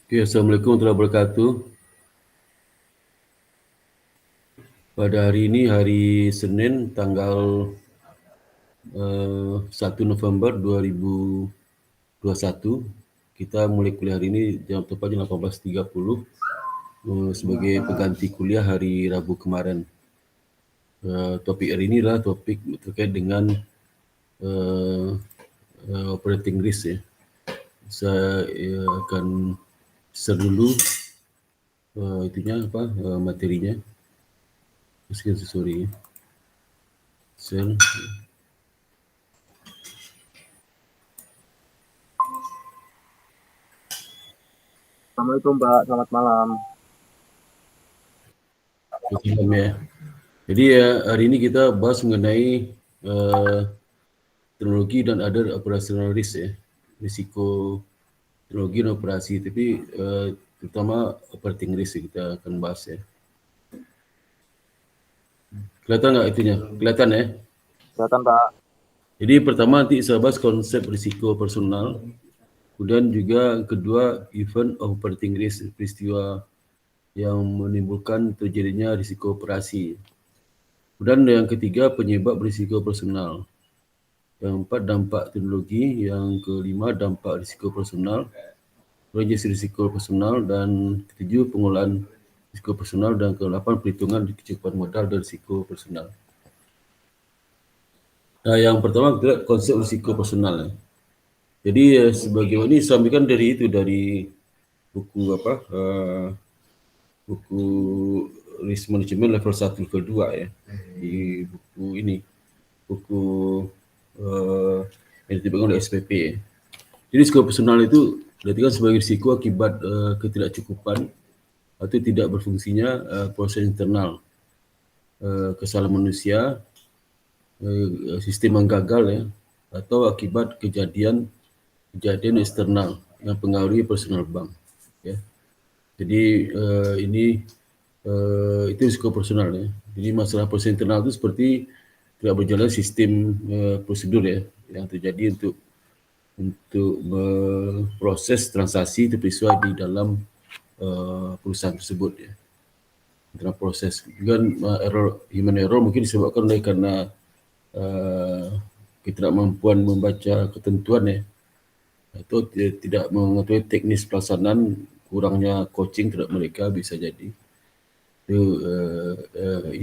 Oke, Assalamualaikum warahmatullahi wabarakatuh. Pada hari ini, hari Senin, tanggal 1 November 2021, kita mulai kuliah hari ini jam tepatnya 18.30 sebagai pengganti kuliah hari Rabu kemarin. Topik hari ini adalah topik terkait dengan operating risk ya. Saya akan share dulu materinya. Sorry. Share. Assalamualaikum Pak, selamat malam. Selamat ya. Jadi hari ini kita bahas mengenai teknologi dan other operational risk ya, risiko teknologi dan operasi. Tapi terutama operating risk kita akan bahas ya. Kelihatan nggak itunya? Kelihatan ya? Silakan Pak. Jadi pertama nanti saya bahas konsep risiko personal. Kemudian juga kedua event operating risk, peristiwa yang menimbulkan terjadinya risiko operasi. Kemudian yang ketiga penyebab risiko personal. Yang keempat dampak teknologi, yang kelima dampak risiko personal, proyeksi risiko personal, dan ketujuh pengolahan risiko personal, dan ke-8 perhitungan kecukupan modal dan risiko personal. Nah, yang pertama kita lihat konsep risiko personal. Jadi sebagaimana ini disampaikan dari buku buku risk management level 1 level 2 ya. Di buku ini buku yang diterbitkan oleh SPP ya. Jadi risiko personal itu diartikan sebagai risiko akibat ketidakcukupan atau tidak berfungsinya proses internal, kesalahan manusia, sistem yang gagal ya, atau akibat kejadian eksternal yang pengaruhi personal bank. Ya. Jadi ini itu risiko personal ya. Jadi masalah proses internal itu seperti tidak berjalan sistem prosedur ya yang terjadi untuk proses transaksi peristiwa di dalam perusahaan tersebut ya. Dalam proses juga human error mungkin disebabkan oleh karena ketidakmampuan membaca ketentuan ya, atau tidak mengetahui teknis pelaksanaan, kurangnya coaching terhadap mereka bisa jadi itu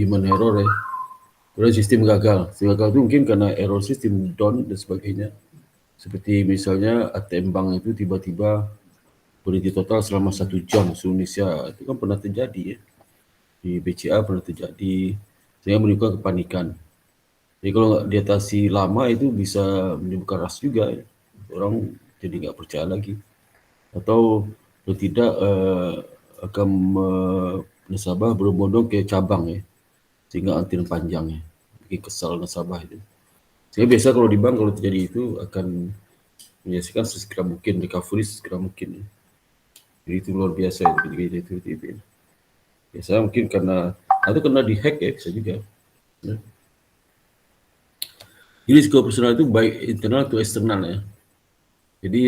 human error ya. Kemudian sistem gagal itu mungkin karena error sistem down dan sebagainya. Seperti misalnya ATM bank itu tiba-tiba berhenti total selama 1 jam di Indonesia. Itu kan pernah terjadi ya. Di BCA pernah terjadi, sehingga menimbulkan kepanikan. Jadi kalau nggak diatasi lama itu bisa menimbulkan ras juga ya. Orang jadi nggak percaya lagi. Atau kalau tidak akan nasabah berbondong ke cabang ya. Sehingga antrian panjang ya. Bikin kesal nasabah itu. Sehingga biasa kalau di bank kalau terjadi itu akan menyelesaikan sesegera mungkin, recovery sesegera mungkin ya. Jadi itu luar biasa itu. Biasanya mungkin karena atau kena dihack ya bisa juga. Ya. Jadi risiko personal itu baik internal atau eksternal ya. Jadi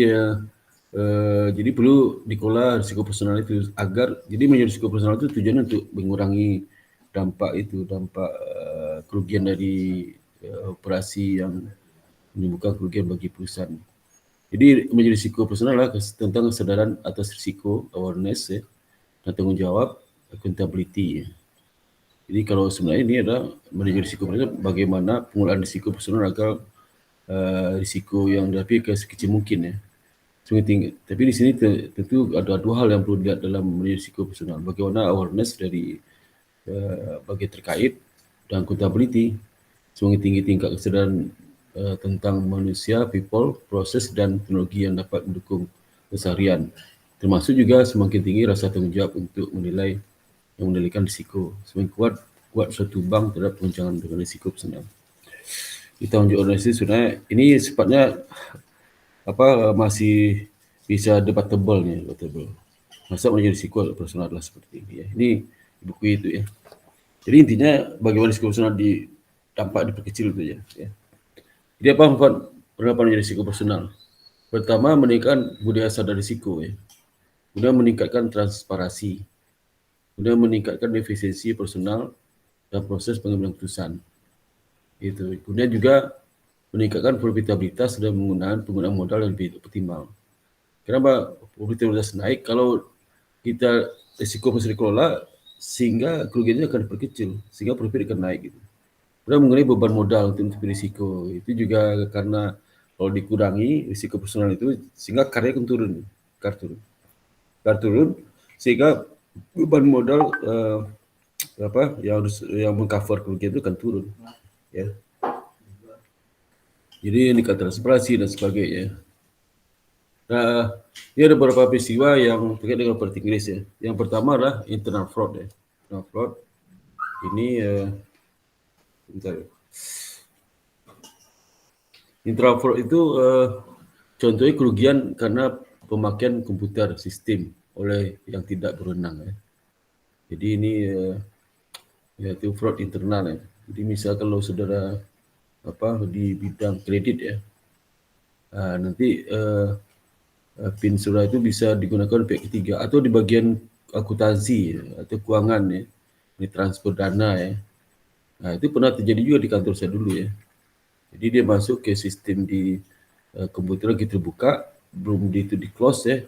jadi perlu dikelola risiko personal itu agar jadi menjadi risiko personal itu tujuannya untuk mengurangi dampak kerugian dari operasi yang menimbulkan kerugian bagi perusahaan. Jadi menjadi risiko personal adalah tentang kesadaran atas risiko, awareness ya, dan tanggung jawab, accountability ya. Jadi kalau sebenarnya ini adalah manajer risiko personal, bagaimana pengolahan risiko personal agar risiko yang dihadapi sekecil mungkin ya. Tapi di sini tentu ada dua hal yang perlu dilihat dalam manajer risiko personal. Bagaimana awareness dari bagi terkait dan accountability, semakin tinggi tingkat kesadaran tentang manusia, people, proses dan teknologi yang dapat mendukung keseharian. Termasuk juga semakin tinggi rasa tanggung jawab untuk menilai yang mengendalikan risiko. Semakin kuat suatu bank terhadap perancangan dengan risiko personal. Kita unjuk analisis sebenarnya ini sifatnya masih bisa debatable nih, debatable. Masa menjadi risiko personal adalah seperti ini ya. Ini buku itu ya. Jadi intinya bagaimana risiko personal dampak diperkecil itu ya. Jadi apa manfaat penerapan risiko personal? Pertama, meningkatkan budaya sadar risiko ya. kemudian meningkatkan transparansi, kemudian meningkatkan efisiensi personal dan proses pengambilan keputusan. Itu. Kemudian juga meningkatkan profitabilitas dan penggunaan modal yang lebih optimal. Kenapa profitabilitas naik? Kalau kita risiko masih dikelola, sehingga kerugiannya akan diperkecil, sehingga profit akan naik. Gitu. Kemudian mengenai beban modal untuk risiko, itu juga karena kalau dikurangi risiko personal itu, sehingga karya akan turun, turun, sehingga beban modal yang mengcover kerugian itu akan turun. Ya. Jadi meningkat transparansi dan sebagainya. Nah, ini ada beberapa peristiwa yang terkait dengan politik Inggris ya. Yang pertama adalah internal fraud ya. Internal fraud ini internal fraud itu contohnya kerugian karena pemakaian komputer sistem oleh yang tidak berwenang ya. Jadi ini yaitu fraud internal ya. Jadi misal kalau saudara di bidang kredit ya, nanti PIN saudara itu bisa digunakan oleh pihak ketiga atau di bagian akuntansi ya, atau keuangan ya, di transfer dana ya. Nah itu pernah terjadi juga di kantor saya dulu ya. Jadi dia masuk ke sistem di komputer kita buka, belum itu di close ya,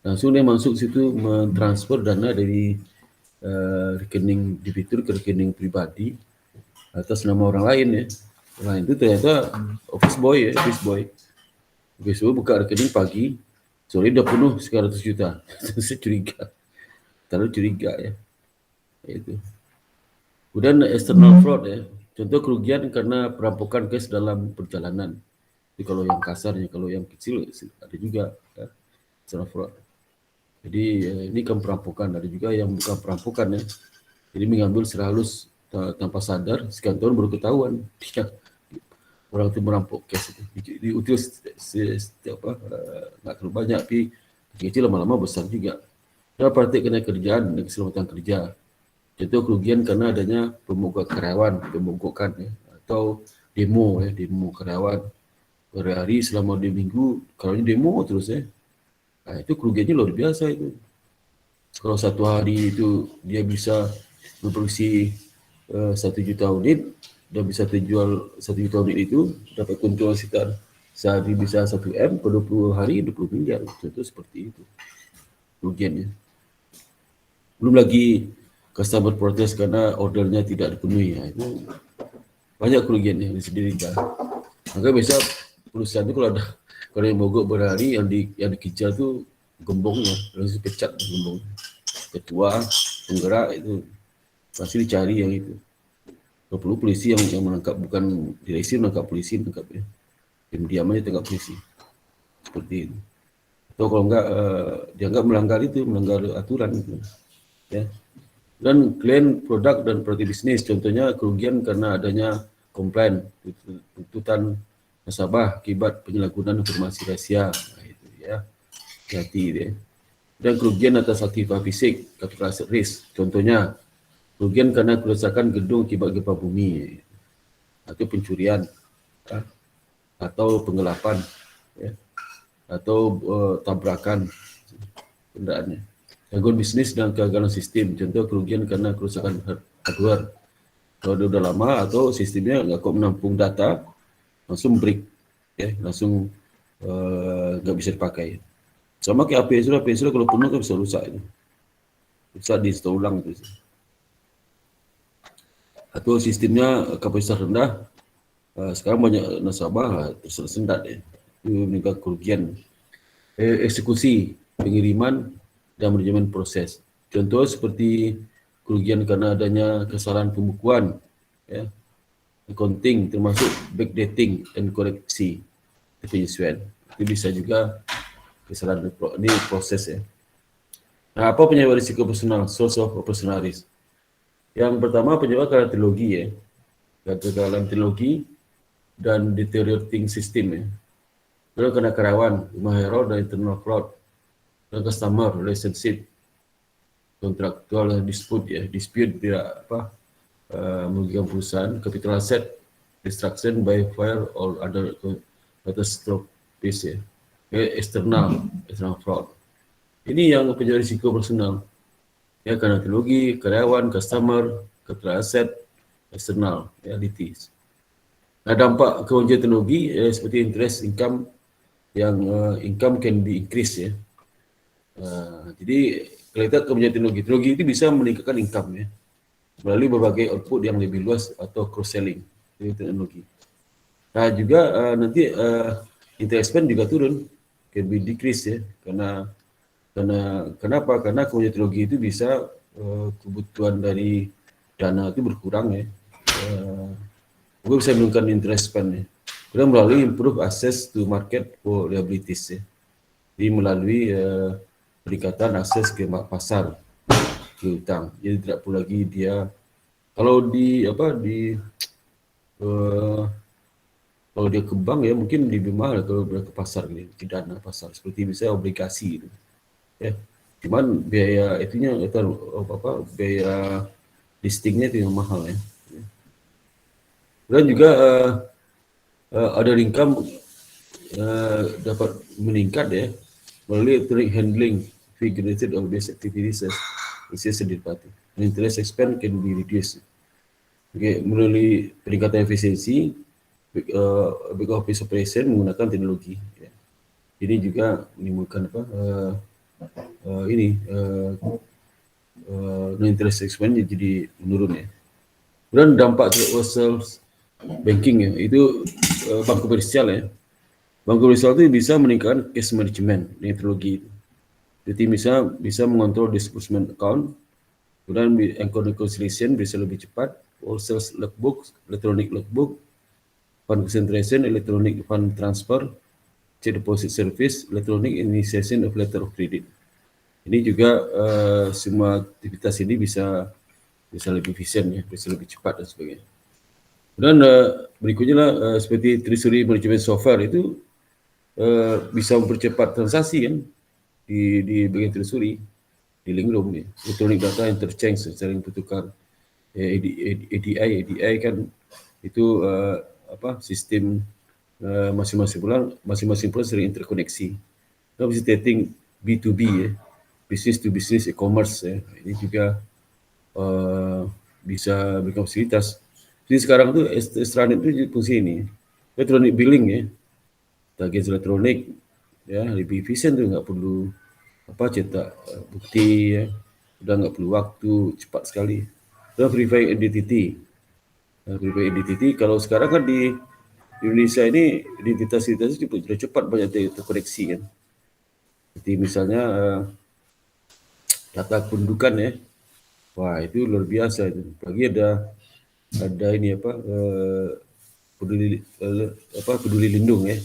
langsung dia masuk situ mentransfer dana dari rekening debitur ke rekening pribadi atas nama orang lain ya. Nah itu ternyata office boy ya, office boy buka rekening pagi, sore udah penuh 100 juta. Saya curiga, terlalu curiga ya. Itu. Kemudian external fraud ya, contoh kerugian karena perampokan cash dalam perjalanan. Jadi kalau yang kasarnya, kalau yang kecil ada juga ya, external fraud. Jadi ini kan perampokan, ada juga yang bukan perampokan ya. Jadi mengambil secara halus tanpa sadar, sekian tahun baru ketahuan dia orang itu merampok cash itu. Diutil nggak terlalu banyak, tapi kecil lama-lama besar juga. Ada praktik kena kerjaan dan keselamatan kerja. Contoh kerugian karena adanya pemogokan ya, atau demo karyawan berhari selama 2 minggu, kalau ini demo terus ya. Nah, itu kerugiannya luar biasa itu. Kalau satu hari itu dia bisa memproduksi 1 juta unit dan bisa terjual 1 juta unit itu dapat keuntungan sekitar sehari bisa 1 M, per 20 hari 20 miliar. Contoh seperti itu kerugiannya. Belum lagi customer protes karena ordernya tidak dipenuhi. Ya, itu banyak kerugian yang diderita. Maka biasa perusahaan itu kalau yang mogok berhari yang dikejar tuh gembongnya, langsung pecat gembong. Ketua, penggerak itu pasti dicari yang itu. Kalau perlu polisi yang menangkap, bukan direksi menangkap polisi, menangkap ya. Diam aja tangkap polisi. Seperti itu. Atau kalau enggak dianggap melanggar aturan gitu. Ya. Dan klaim produk dan praktik bisnis, contohnya kerugian karena adanya komplain, tuntutan nasabah akibat penyalahgunaan informasi rahasia, nah, itu ya, hati deh. Dan kerugian atas aktivitas fisik, capital asset risk, contohnya kerugian karena kerusakan gedung akibat gempa bumi, atau pencurian, atau penggelapan, ya, atau tabrakan kendaraannya. Gangguan bisnis dan kegagalan sistem, contoh kerugian karena kerusakan hardware. Kalau udah lama atau sistemnya nggak kok menampung data, langsung break, ya, langsung nggak bisa dipakai. Sama kayak HP sudah kalau penuh kan bisa rusak itu. Bisa di-install ulang itu. Atau sistemnya kapasitas rendah, sekarang banyak nasabah tersendat ya. Itu meningkat kerugian. Eksekusi, pengiriman, dan manajemen proses. Contoh seperti kerugian karena adanya kesalahan pembukuan, ya, accounting, termasuk backdating dan koreksi penyesuaian. Itu bisa juga kesalahan ini proses ya. Nah, apa penyebab risiko personal? Source of operational risk. Yang pertama penyebab karena teknologi ya, kegagalan teknologi dan deteriorating system ya. Lalu karena karyawan, rumah hero dan internal fraud, dan customer relationship, kontraktual dispute ya, dispute tidak merugikan perusahaan, capital asset, destruction by fire or other catastrophes ya, external fraud. Ini yang punya risiko personal. Ya, karena teknologi, karyawan, customer, capital asset, external, realities. Nah, dampak kemajuan teknologi seperti interest income yang income can be increased ya. Jadi kalau kita kemajuan teknologi itu bisa meningkatkan income ya melalui berbagai output yang lebih luas atau cross selling dari teknologi. Nah juga nanti interest expense juga turun, can be decrease ya karena kenapa? Karena kemajuan teknologi itu bisa kebutuhan dari dana itu berkurang ya. Juga bisa menurunkan interest spend ya. Kemudian melalui improve access to market for liabilities ya. Jadi melalui peningkatan akses ke pasar ke hutang. Jadi tidak perlu lagi dia kalau di eh, kalau dia ke bank ya mungkin lebih mahal kalau dia ke pasar gitu, ke dana pasar seperti misalnya obligasi gitu. Ya. Cuman biaya itunya itu biaya listingnya itu yang mahal ya. Dan juga ada income dapat meningkat ya melalui electronic handling fee generated of base activities as third party. Interest expense can be reduced. Okay, melalui peningkatan efisiensi back office operation menggunakan teknologi. Ya. Ini juga menimbulkan interest expense jadi menurun ya. Dan dampak universal banking ya itu bank komersial ya. Bank komersial itu bisa meningkatkan cash management dengan teknologi itu. Jadi bisa mengontrol disbursement account, kemudian account reconciliation bisa lebih cepat, wholesale logbook, electronic logbook, fund concentration, electronic fund transfer, check deposit service, electronic initiation of letter of credit. Ini juga semua aktivitas ini bisa lebih efisien ya, bisa lebih cepat dan sebagainya. Dan berikutnya lah seperti treasury management software itu bisa mempercepat transaksi kan di bagian treasury di link room ya. Electronic data interchange saling bertukar. ADI kan itu sistem masing-masing pulau sering interkoneksi. Kita facilitating B2B ya, business to business e-commerce ya. Ini juga bisa berikan fasilitas. Jadi sekarang tuh Extranet itu fungsi ini, electronic billing ya, target elektronik ya lebih efisien tuh nggak perlu cetak bukti ya, udah nggak perlu waktu, cepat sekali. Dan verify identity. Verify identity kalau sekarang kan di Indonesia ini identitas itu sudah cepat banyak terkoneksi kan. Seperti misalnya data kependudukan ya, wah itu luar biasa itu. Apalagi ada ini peduli lindung ya,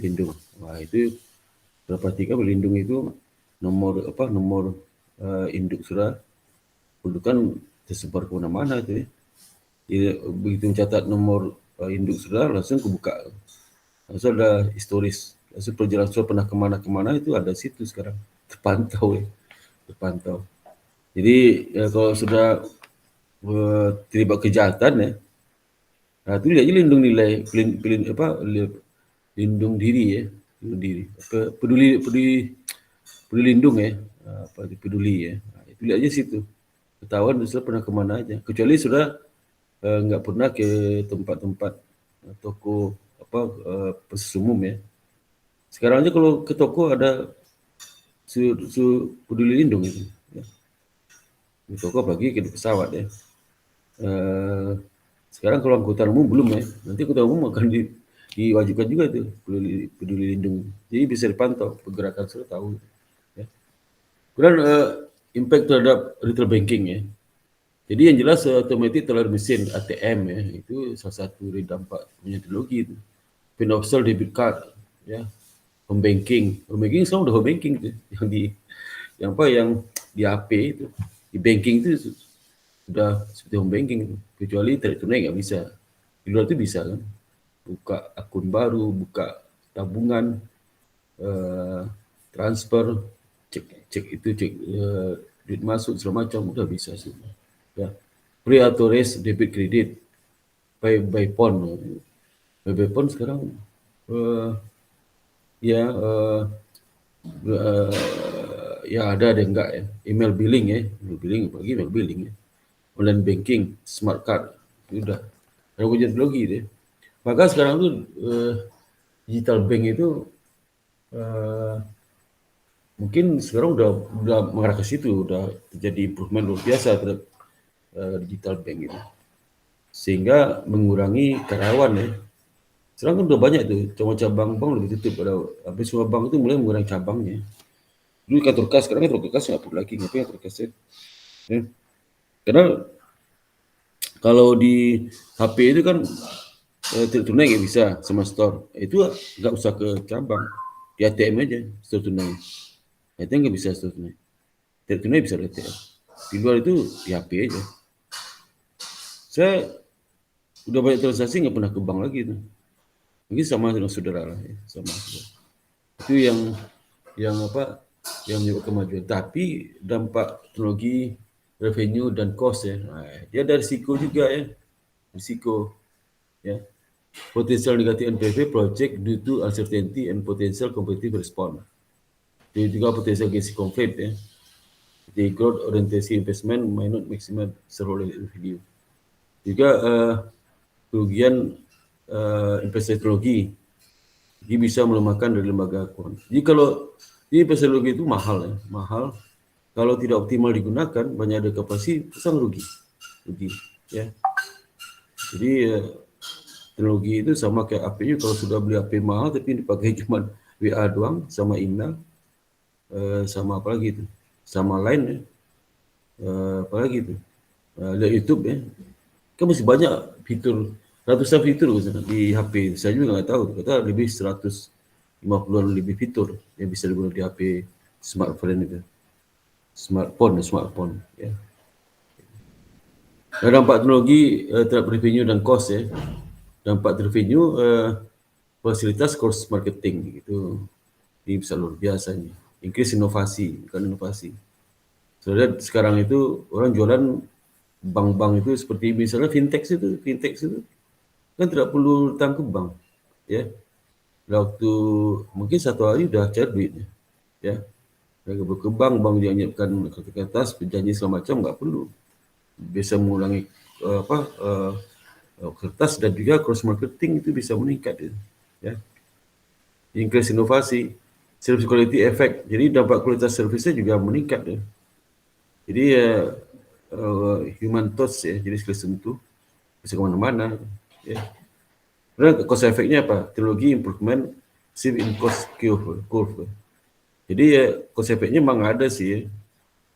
lindung. Wah itu perhatikan lindung itu nomor induk surat kependudukan tersebar ke mana-mana itu ya. Jadi, begitu mencatat nomor induk surat langsung kebuka, langsung ada historis, langsung perjalanan surat pernah kemana-kemana itu ada situ sekarang terpantau ya, terpantau. Jadi kalau sudah terlibat kejahatan ya, nah itu dia aja lindung nilai, lindung diri ya, lindung diri, peduli lindung ya, peduli ya, nah, itu lihat aja situ, ketahuan sudah pernah kemana aja, kecuali sudah nggak pernah ke tempat-tempat toko persis umum ya. Sekarang aja kalau ke toko ada peduli lindung itu. Ya. Di toko apalagi ke pesawat ya. Sekarang kalau angkutan umum belum ya. Nanti angkutan umum akan diwajibkan juga itu peduli lindung. Jadi bisa dipantau pergerakan sudah tahu. Ya. Kemudian impact terhadap retail banking ya. Jadi yang jelas automatic teller mesin ATM ya itu salah satu dari dampak punya teknologi itu. Pin of sale debit card ya. Home banking sekarang udah home banking tuh yang di HP itu di banking itu sudah seperti home banking kecuali tarik tunai nggak bisa, di luar itu bisa kan, buka akun baru, buka tabungan, transfer, cek duit masuk segala macam udah bisa sih ya. Pre authorized debit credit by phone sekarang ya ya ada enggak ya. Email billing ya, apalagi email billing ya. Online banking, smart card, sudah. Ada ujian teknologi deh. Maka sekarang tuh digital bank itu eh, mungkin sekarang udah mengarah ke situ, udah terjadi improvement luar biasa terhadap digital bank itu. Sehingga mengurangi karyawan ya. Sekarang kan udah banyak tuh, cuma cabang bank lebih tutup. Hampir semua bank itu mulai mengurangi cabangnya. Dulu kantor kas, sekarang kantor kas nggak perlu lagi. Ngapain kantor kas ya? Ya. Karena kalau di HP itu kan tidak tunai nggak bisa sama store. Itu nggak usah ke cabang. Di ATM aja store tunai. ATM nggak bisa store tunai. Tidak tunai bisa di ATM. Di luar itu di HP aja. Saya udah banyak transaksi nggak pernah ke bank lagi tuh. Mungkin sama dengan saudara lah ya, sama. Itu yang apa? Yang menyebabkan kemajuan. Tapi dampak teknologi, revenue dan cost ya. Nah, dia ada risiko juga ya. Risiko ya. Potential negative NPV project due to uncertainty and potential competitive response. Jadi juga potential gains conflict ya. The growth orientation investment may not maximize shareholder value. Juga kerugian investasi teknologi, dia bisa melemahkan dari lembaga keuangan. Jadi kalau di investasi teknologi itu mahal ya, mahal. Kalau tidak optimal digunakan, banyak ada kapasitas, sangat rugi, ya. Jadi teknologi itu sama kayak HP-nya, kalau sudah beli HP mahal tapi dipakai cuma WA doang sama email, sama apa lagi itu, sama Line ya, apalagi itu, lihat YouTube ya, kan masih banyak fitur, ratusan fitur di HP. Saya juga nggak tahu, kata lebih 150-an lebih fitur yang bisa digunakan di HP smartphone itu, smartphone ya. Nah, dampak teknologi terhadap revenue dan cost ya. Dampak revenue fasilitas cross marketing itu ini bisa luar biasa nih. Increase inovasi, bukan inovasi. Soalnya sekarang itu orang jualan bank-bank itu seperti misalnya fintech itu kan tidak perlu datang ke bank, ya. Waktu mungkin satu hari udah cair duitnya, ya. Ke bank dia menyiapkan kertas, perjanjian segala macam nggak perlu. Bisa mengurangi kertas dan juga cross marketing itu bisa meningkat, ya. Increase inovasi, service quality effect. Jadi dampak kualitas servisnya juga meningkat, ya. Jadi human touch ya, jadi sekali sentuh bisa kemana-mana, ya. Karena cost efeknya apa? Teknologi improvement shift in cost curve. Jadi ya cost efeknya memang ada sih, ya.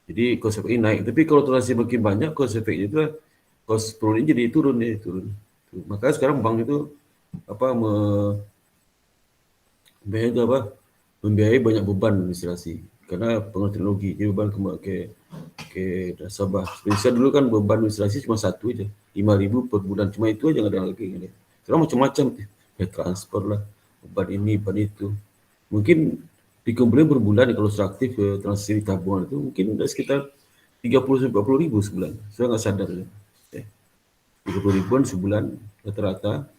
Jadi cost efeknya naik. Tapi kalau transaksi makin banyak, cost efeknya itu cost per unit jadi turun. Maka sekarang bank itu apa membiayai banyak beban administrasi karena pengaruh teknologi. Jadi beban ke nasabah. Seperti dulu kan beban administrasi cuma satu aja, 5.000 per bulan, cuma itu aja, nggak ada lagi. Sekarang macam-macam, ya transfer lah, beban ini, beban itu. Mungkin dikumpulin per bulan kalau sudah aktif transaksi tabungan itu mungkin udah sekitar 30-40 ribu sebulan. Saya nggak sadar ya. 30 ribuan sebulan rata-rata.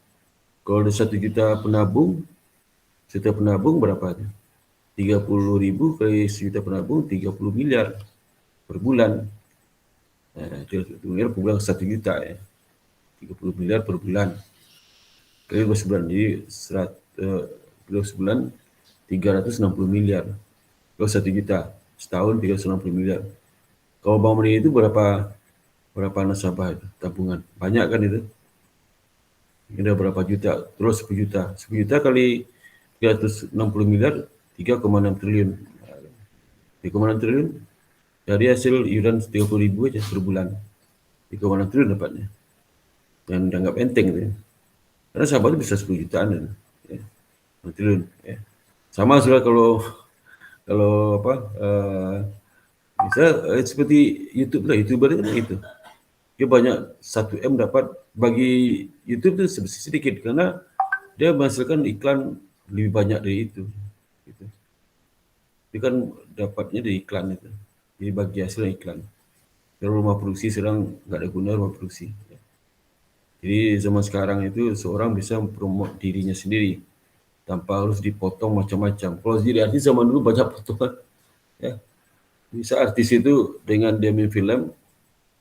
Kalau ada 1 juta penabung, berapa? 30 ribu kali 1 juta penabung, 30 miliar per bulan. 30 miliar per bulan 1 juta ya. 30 miliar per bulan. Kali 2 sebulan, jadi 2 sebulan 360 miliar. Kalau 1 juta, setahun 360 miliar. Kalau Bank Mandiri itu berapa nasabah itu, tabungan? Banyak kan itu? Ada berapa juta? Terus 10 juta. 10 juta kali 360 miliar, 3,6 triliun. 3,6 triliun dari hasil iuran 30 ribu aja per bulan. 3,6 triliun dapatnya. Dan dianggap enteng itu ya. Karena sahabat itu bisa 10 jutaan ya. 6 triliun ya. Sama sudah kalau apa bisa seperti YouTube lah, YouTuber itu dia banyak 1 M dapat, bagi YouTube itu sedikit karena dia menghasilkan iklan lebih banyak dari itu gitu. Itu kan dapatnya dari iklan itu, jadi bagi hasil iklan. Kalau rumah produksi sedang nggak ada guna rumah produksi ya. Jadi zaman sekarang itu seorang bisa mempromot dirinya sendiri tanpa harus dipotong macam-macam. Kalau jadi artis zaman dulu banyak potongan ya, Bisa artis itu dengan dia main film,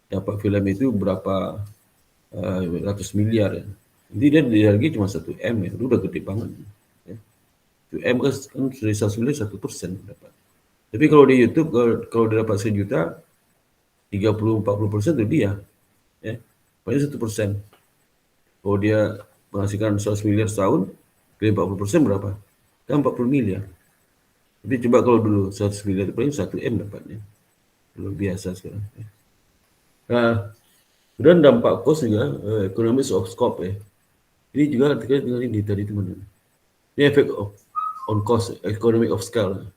dapat film itu berapa ratus miliar ya. Jadi dia lagi cuma 1 M ya, itu udah gede banget. Ya. 1 M kan dari 1 miliar 1% dapat. Tapi kalau di YouTube kalau dia dapat 1 juta, 30-40% itu dia. Ya. Paling 1%. Kalau dia menghasilkan 100 miliar setahun, dari 40% berapa? Kan 40 miliar. Tapi coba kalau dulu 100 miliar itu paling 1 M dapatnya. Luar biasa sekarang. Nah, kemudian dampak cost juga, economies of scope ya. Ini juga terkait dengan ini tadi teman-teman. Ini efek on cost, economy of scale.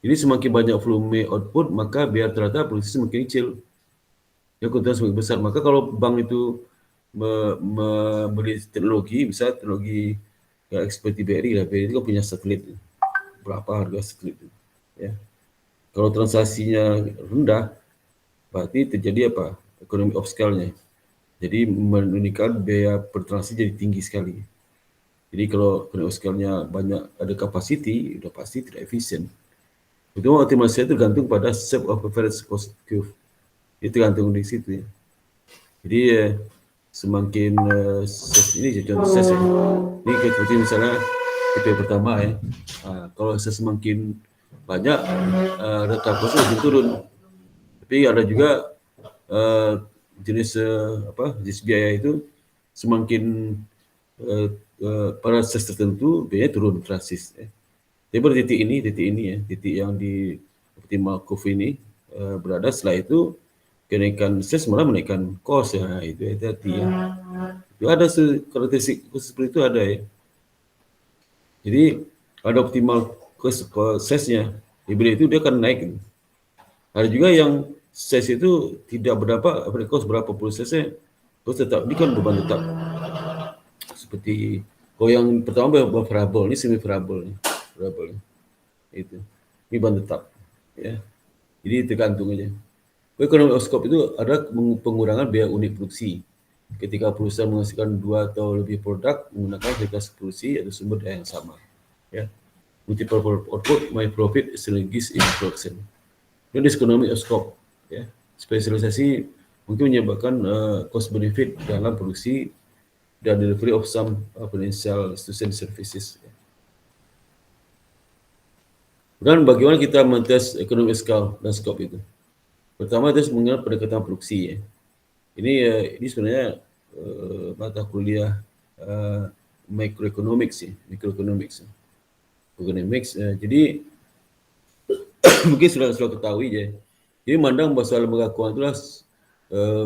Jadi semakin banyak volume output, maka biar ternyata produksi semakin kecil. Ya, keuntungan semakin besar. Maka kalau bank itu membeli teknologi, bisa teknologi ya, seperti BRI lah. BRI itu kan punya satelit. Berapa harga satelit itu. Ya. Kalau transaksinya rendah, berarti terjadi apa? Economy of scale-nya. Jadi menunjukkan biaya per transaksi jadi tinggi sekali. Jadi kalau economy of scale-nya banyak, ada capacity, udah pasti tidak efisien. Itu optimasi itu tergantung pada shape of average cost curve. Itu tergantung di situ ya. Jadi semakin ini contoh ses ya. Ini seperti misalnya tipe pertama ya. Kalau ses semakin banyak, data cost lebih turun. Tapi ada juga jenis jenis biaya itu semakin pada ses tertentu biaya turun drastis. Ya. Jadi pada titik ini ya, titik yang di optimal curve ini berada, setelah itu kenaikan ses malah menaikkan cost ya, itu hati-hati ya. Itu ada karakteristik khusus seperti itu ada ya. Jadi ada optimal cost sesnya, dibeli itu dia akan naik. Ada juga yang ses itu tidak berapa, cost berapa puluh sesnya, terus tetap ini kan beban tetap. Seperti kalau yang pertama variable, ini semi variable, variable itu. Ini beban tetap ya. Jadi tergantung aja. Economy of scope itu ada pengurangan biaya unit produksi. Ketika perusahaan menghasilkan 2 atau lebih produk menggunakan aplikasi produksi atau sumber daya yang sama. Ya. Multiple output, my profit synergies in production. Ini economy of scope. Ya. Spesialisasi mungkin menyebabkan cost benefit dalam produksi dan delivery of some financial institution services. Ya. Dan bagaimana kita mentes economy scale dan scope itu? Pertama itu mengenal pendekatan produksi ya. Ini sebenarnya mata kuliah microeconomics ya, microeconomics. Economics. Jadi mungkin sudah ketahui ya. Jadi mandang bahasa lembaga keuangan itulah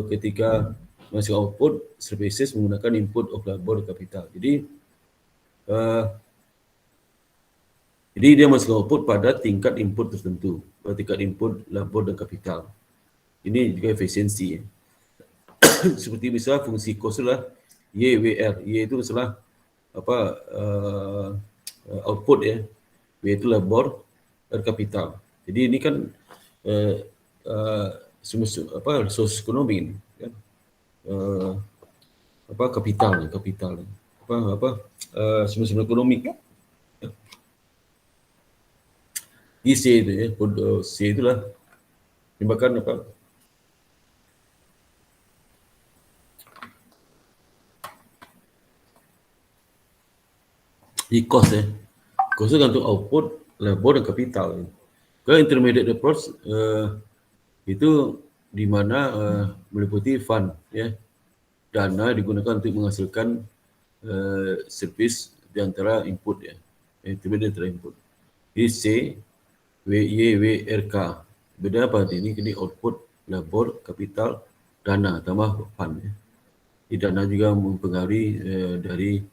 ketika masuk output services menggunakan input of labor capital. Jadi dia masuk output pada tingkat input tertentu, pada tingkat input labor dan kapital. Ini juga efisiensi ya. Seperti misalnya fungsi cost adalah YWR. Y itu misalnya output ya. W itu labor dan kapital. Jadi ini kan resource ekonomi ini kan. Kapital sumber ekonomi. IC itu ya, C itulah menyebabkan cost ya. Cost itu gantung output, labor dan kapital. Kalau intermediate approach itu di mana meliputi fund ya. Dana digunakan untuk menghasilkan service di antara input ya. Intermediate antara input. Ini C, WYWRK. Beda apa ini output, labor, kapital, dana tambah fund ya. Di dana juga mempengaruhi dari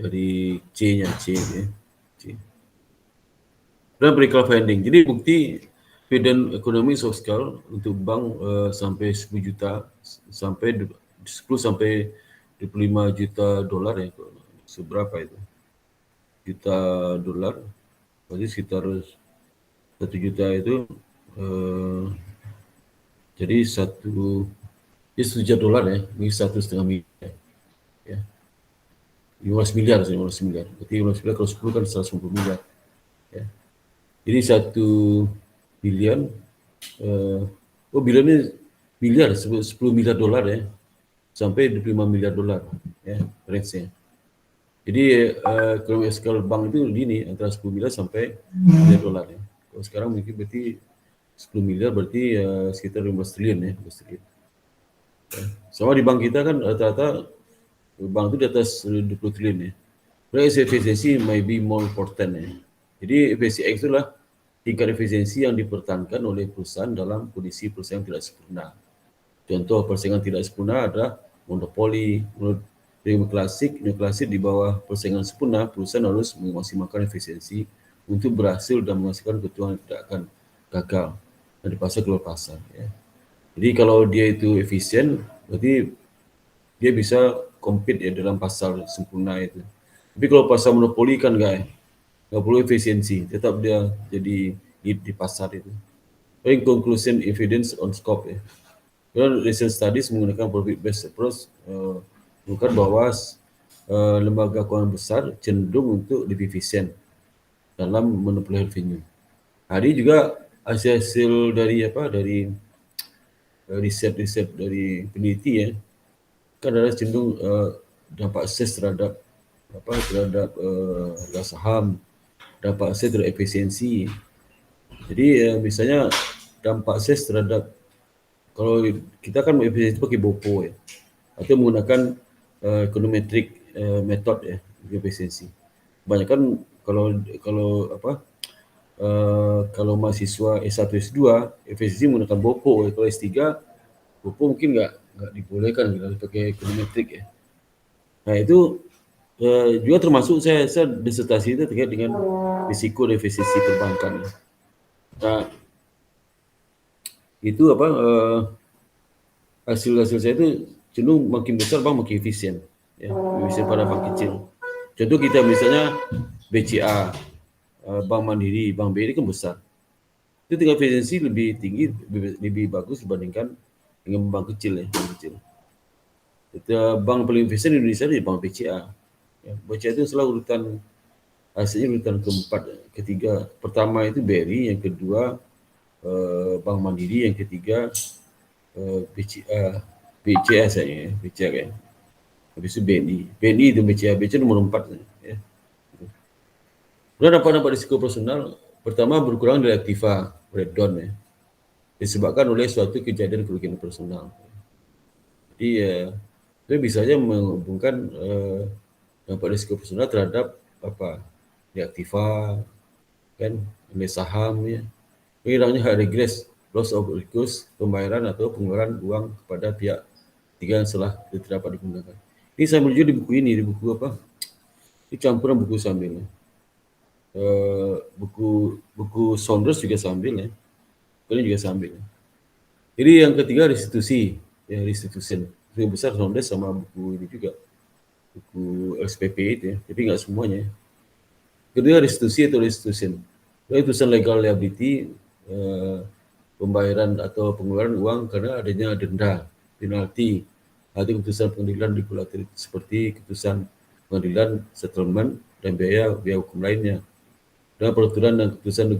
dari C-nya C ya. C. Dan vertical funding. Jadi bukti dividend ekonomi sosial untuk bank sampai 10 juta sampai 10 sampai 25 juta dolar ya. Seberapa itu? Juta dolar. Berarti sekitar 1 juta itu jadi 1 juta dolar ya. Ini 1,5 miliar. Ya. 15 miliar. Berarti 15 miliar kalau 10 kan 150 miliar. Ya. Jadi 1 bilion, bilionnya miliar, 10 miliar dolar ya, sampai 25 miliar dolar ya, range-nya. Jadi kalau skala bank itu gini, antara 10 miliar sampai miliar dolar ya. Kalau sekarang mungkin berarti 10 miliar berarti sekitar 15 triliun ya, 15 triliun. Sama di bank kita kan rata-rata bank itu di atas 20 triliun ya. Whereas efisiensi may be more important ya. Jadi efisiensi itulah tingkat efisiensi yang dipertahankan oleh perusahaan dalam kondisi persaingan tidak sempurna. Contoh persaingan tidak sempurna adalah monopoli. Menurut klasik di bawah persaingan sempurna, perusahaan harus memaksimalkan efisiensi untuk berhasil dan menghasilkan keuntungan yang tidak akan gagal dari pasar keluar pasar. Ya. Jadi kalau dia itu efisien, berarti dia bisa compete ya dalam pasar sempurna itu. Tapi kalau pasar monopoli kan nggak perlu efisiensi, tetap dia jadi lead di pasar itu. In conclusion, evidence on scope ya. Kalau recent studies menggunakan profit based approach menunjukkan bahwa lembaga keuangan besar cenderung untuk lebih efisien dalam manipulasi revenue. Hari juga hasil dari riset dari peneliti ya, kan ada cenderung dampak ses terhadap harga saham, dampak ses terhadap efisiensi. Jadi misalnya dampak ses terhadap, kalau kita kan efisiensi pakai BOPO ya, atau menggunakan econometric method ya, efisiensi. Kebanyakan kalau mahasiswa S1 S2 efisiensi menggunakan BOPO ya. Kalau S3 BOPO mungkin nggak dibolehkan kalau pakai econometric ya. Nah itu juga termasuk saya disertasi itu terkait dengan risiko dan efisiensi perbankan. Nah itu hasil saya itu cenderung makin besar bank makin efisien ya, efisien pada bank kecil. Contoh kita misalnya BCA, Bank Mandiri, Bank BRI kan besar. Itu tingkat efisiensi lebih tinggi, lebih bagus dibandingkan dengan bank kecil ya, bank kecil. Bank paling efisien di Indonesia di Bank BCA. Ya, BCA itu selalu hasilnya urutan keempat, ketiga. Pertama itu BRI, yang kedua Bank Mandiri, yang ketiga BCA saya ya, BCA kan. Habis itu BNI itu BCA nomor 4 ya. Kemudian dampak risiko personal, pertama berkurang dari aktiva breakdown ya, disebabkan oleh suatu kejadian kerugian personal. Jadi itu bisa saja menghubungkan dampak risiko personal terhadap reaktiva kan, nilai saham ya, hilangnya hak regres, loss of recourse, pembayaran atau pengeluaran uang kepada pihak ketiga yang setelah tidak dapat digunakan. Ini saya menuju di buku ini, di buku ini campuran buku sambil ya. Buku Saunders juga sambil ya, ini juga sambil. Jadi yang ketiga restitusi ya, restitution. Yang besar Saunders sama buku ini juga, buku SPP itu ya, tapi nggak semuanya. Kedua restitusi atau restitution. Restitution legal liability, pembayaran atau pengeluaran uang karena adanya denda, penalti, atau keputusan pengadilan regulatif seperti keputusan pengadilan, settlement, dan biaya hukum lainnya. Dan peraturan dan keputusan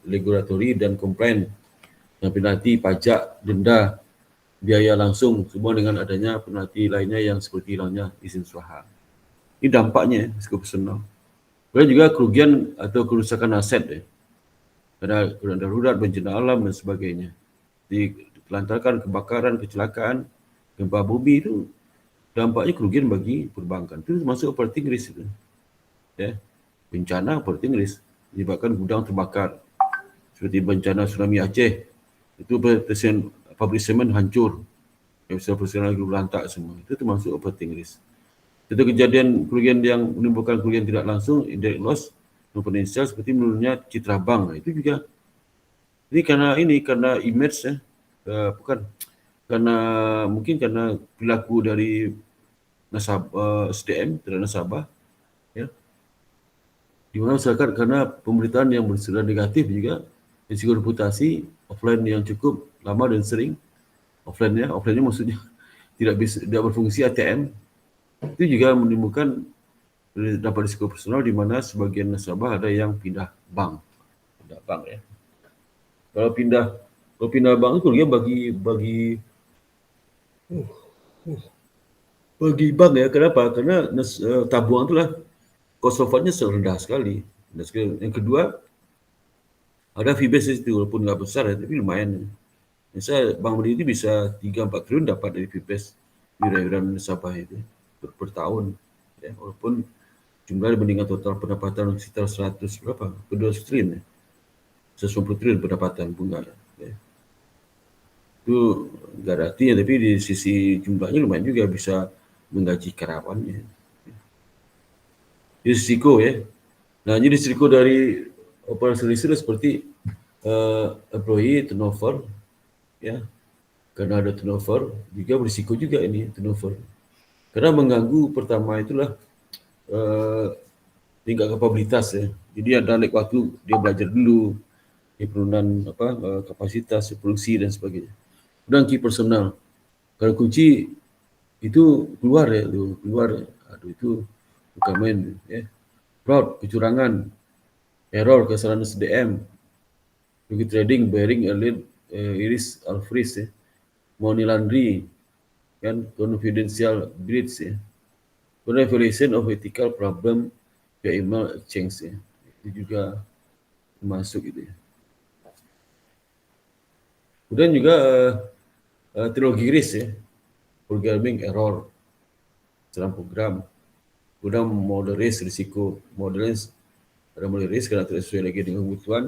regulatori dan komplain, dan penalti, pajak, denda, biaya langsung, semua dengan adanya penalti lainnya yang seperti hilangnya izin usaha. Ini dampaknya risiko personal. Kemudian juga kerugian atau kerusakan aset ya. Ada darurat, bencana alam dan sebagainya. Dilantarkan kebakaran, kecelakaan, gempa bumi itu dampaknya kerugian bagi perbankan. Itu masuk operating risk itu. Ya. Bencana operating risk, menyebabkan gudang terbakar. Seperti bencana tsunami Aceh, itu pabrik semen hancur. Usaha-usaha lagi berantak semua. Itu termasuk operating risk. Itu kejadian kerugian yang menimbulkan kerugian tidak langsung, indirect loss, non-financial, seperti menurunnya citra bank. Itu juga. Ini karena image ya, bukan mungkin karena perilaku dari nasabah, SDM terhadap nasabah, ya. Di mana masyarakat karena pemberitaan yang bersifat negatif juga, risiko reputasi, offline yang cukup lama dan sering, offline-nya maksudnya tidak berfungsi ATM, itu juga menimbulkan dapat risiko personal di mana sebagian nasabah ada yang pindah bank. pindah bank ya. Kalau pindah bank itu dia bagi bank ya. Kenapa? Karena tabungan itulah cost of fundnya rendah sekali. Yang kedua, ada fee base itu walaupun nggak besar ya, tapi lumayan. Misalnya Bank Mandiri bisa 3-4 triliun dapat dari fee base iuran nasabah itu per tahun. Ya, walaupun jumlah dibandingkan total pendapatan sekitar 100 berapa? 200 triliun ya. 190 triliun pendapatan bunga. Ya. Itu nggak ada artinya, tapi di sisi jumlahnya lumayan juga bisa menggaji karyawannya. Jadi risiko ya. Nah, jadi risiko dari operasi risiko seperti employee turnover, ya. Karena ada turnover, juga berisiko juga ini turnover. Karena mengganggu pertama itulah tingkat kapabilitas ya. Jadi ada naik waktu dia belajar dulu, dia penurunan kapasitas produksi dan sebagainya. Dan key personal. Kalau kunci itu keluar ya, aduh itu bukan main ya. Fraud, kecurangan, error, kesalahan SDM, rugi trading, bearing, iris, alfris ya, money laundry, kan, confidential breach ya, violation of ethical problem, email exchange ya, itu juga masuk gitu ya. Kemudian juga teknologi risk ya, programming error dalam program, kemudian model risk, risiko modelnya ada model risk karena tidak sesuai lagi dengan kebutuhan,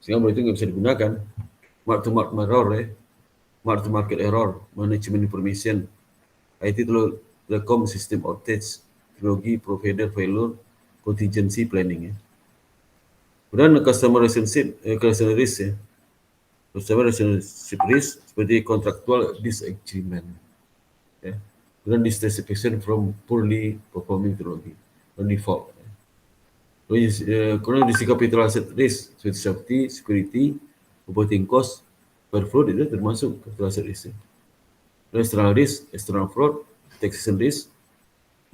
sehingga model itu nggak bisa digunakan. Mark to market error ya, mark to market error, management information, IT telecom system outage, teknologi provider failure, contingency planning ya. Kemudian customer relationship risk ya, customer relationship risk seperti contractual disagreement ya. Kemudian dissatisfaction from poorly performing teknologi dan default. Kemudian risiko capital asset risk seperti safety, security, operating cost, fraud itu termasuk capital asset risk. External risk, external fraud, taxation risk,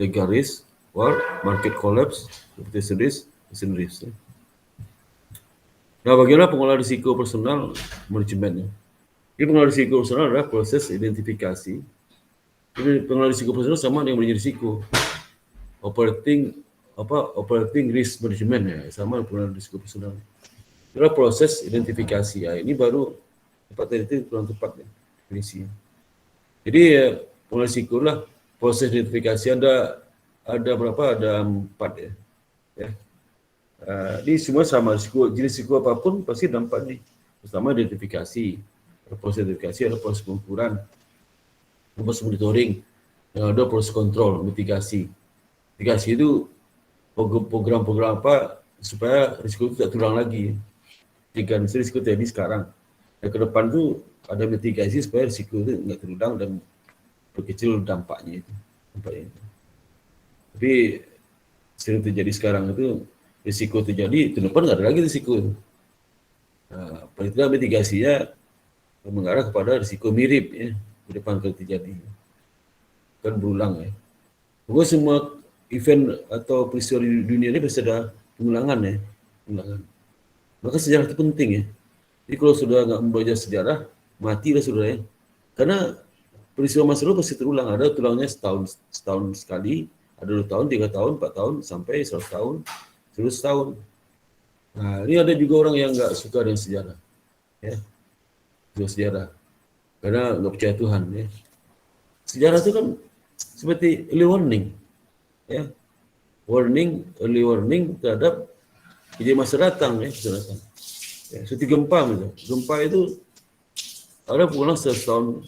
legal risk, war, market collapse, reputation risk, business risk. Nah, bagaimana pengelolaan risiko personal manajemennya? Jadi pengelolaan risiko personal adalah proses identifikasi. Jadi pengelolaan risiko personal sama dengan manajemen risiko. Operating risk management ya, sama pengelolaan risiko personal. Adalah proses identifikasi ya. Ini baru itu kurang tepat ya, definisi. Jadi pengelolaan risiko lah proses identifikasi ada berapa? Ada 4 ya. Ini semua sama risiko, jenis risiko apapun pasti dampak nih. Pertama identifikasi, proses identifikasi ada proses pengukuran, proses monitoring, dan ada proses kontrol, mitigasi. Mitigasi itu program-program apa supaya risiko itu tidak terulang lagi. Jika risiko terjadi sekarang, dan ke depan itu ada mitigasi supaya risiko itu nggak terulang dan berkecil dampaknya itu. Tapi sering terjadi sekarang itu risiko terjadi, ke depan nggak ada lagi risiko. Nah, paling tidak mitigasinya mengarah kepada risiko mirip ya, ke depan kalau terjadi. Kan berulang ya. Pokoknya semua event atau peristiwa di dunia ini pasti ada pengulangan ya. Maka sejarah itu penting ya. Jadi kalau sudah nggak membaca sejarah, matilah saudara ya. Karena peristiwa masa lalu pasti terulang. Ada tulangnya setahun sekali, ada 2 tahun, 3 tahun, 4 tahun, sampai 100 tahun. 100 tahun. Nah, ini ada juga orang yang nggak suka dengan sejarah, ya, sejarah, karena nggak percaya Tuhan, ya. Sejarah itu kan seperti early warning, ya, early warning terhadap kejadian masa datang, ya, seperti gempa misalnya. Gempa itu ada pulang 100 tahun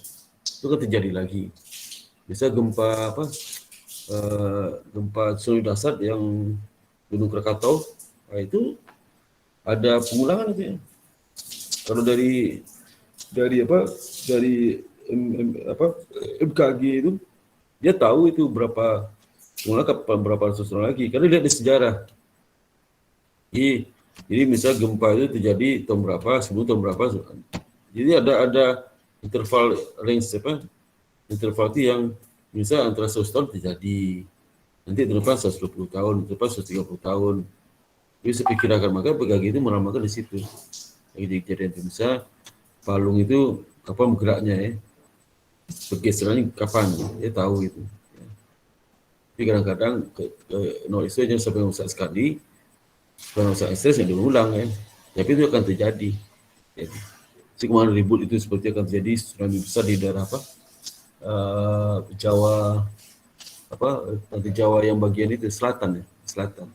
itu kan terjadi lagi. Bisa gempa gempa tsunami dasar yang Gunung Krakatau, nah itu ada pengulangan itu ya. Kalau dari MKG itu dia tahu itu berapa pengulangan, berapa ratus tahun lagi, karena lihat di sejarah. Jadi misal gempa itu terjadi tahun berapa, sebelum tahun berapa. Jadi ada interval range interval itu yang misal antara 100 tahun terjadi. Nanti interval 120 tahun, interval 130 tahun. Bisa perkirakan, maka PKG itu meramalkan di situ. Jadi kejadian itu bisa palung itu kapan bergeraknya ya, pergeserannya kapan, dia tahu itu. Tapi kadang-kadang noise itu hanya sampai rusak sekali, kalau rusak stres yang diulang ya. Tapi itu akan terjadi. Ya. Kemarin ribut itu seperti akan terjadi tsunami besar di daerah apa? Jawa nanti Jawa yang bagian itu selatan ya, selatan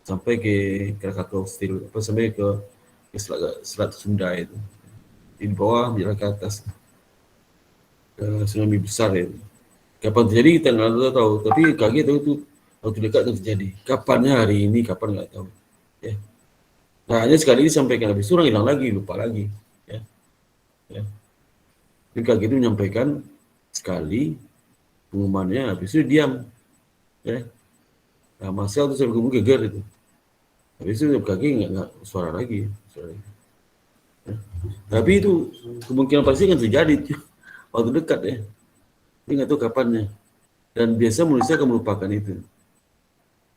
sampai ke Krakatau Steel apa sampai ke selat Sunda itu di bawah menjalar ke atas tsunami besar itu. Kapan terjadi kita nggak tahu, tapi kaget tahu itu waktu dekat akan terjadi. Kapannya hari ini, kapan nggak tahu. Ya. Nah, hanya sekali ini sampaikan habis itu orang hilang lagi, lupa lagi. Ya. Ya. Jadi kaget itu menyampaikan sekali pengumumannya, habis itu diam. Ya. Nah, Marcel tuh sampai geger itu. Habis itu kaki nggak suara lagi. Ya. Tapi itu kemungkinan pasti akan terjadi waktu dekat ya. Ini nggak tahu kapannya. Dan biasa manusia akan melupakan itu.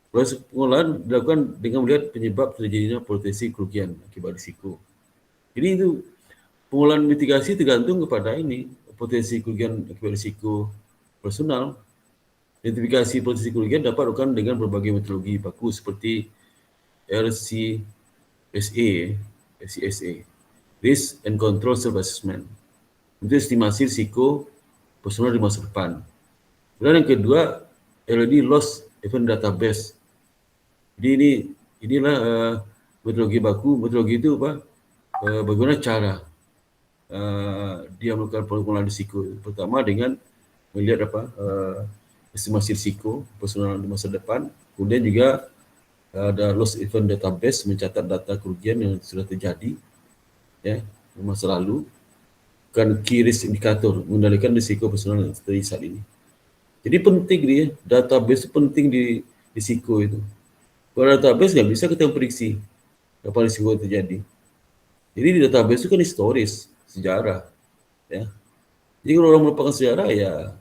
Proses pengolahan dilakukan dengan melihat penyebab terjadinya potensi kerugian akibat risiko. Jadi itu pengolahan mitigasi tergantung kepada ini potensi kerugian akibat risiko personal. Identifikasi potensi kerugian dapat dilakukan dengan berbagai metodologi baku seperti RCSA, Risk and Control Self-Assessment, untuk estimasi risiko personal di masa depan. Kemudian yang kedua, LED Loss Event Database. Jadi inilah metodologi baku. Metodologi itu apa? Bagaimana cara dia melakukan pengolahan risiko. Pertama dengan melihat estimasi risiko personal di masa depan. Kemudian juga ada loss event database, mencatat data kerugian yang sudah terjadi ya di masa lalu. Kan key risk indicator, mengendalikan risiko personal yang terjadi saat ini. Jadi penting dia, database itu penting di risiko itu. Kalau database nggak bisa kita prediksi kapan risiko terjadi. Jadi di database itu kan historis, sejarah. Ya. Jadi kalau orang melupakan sejarah ya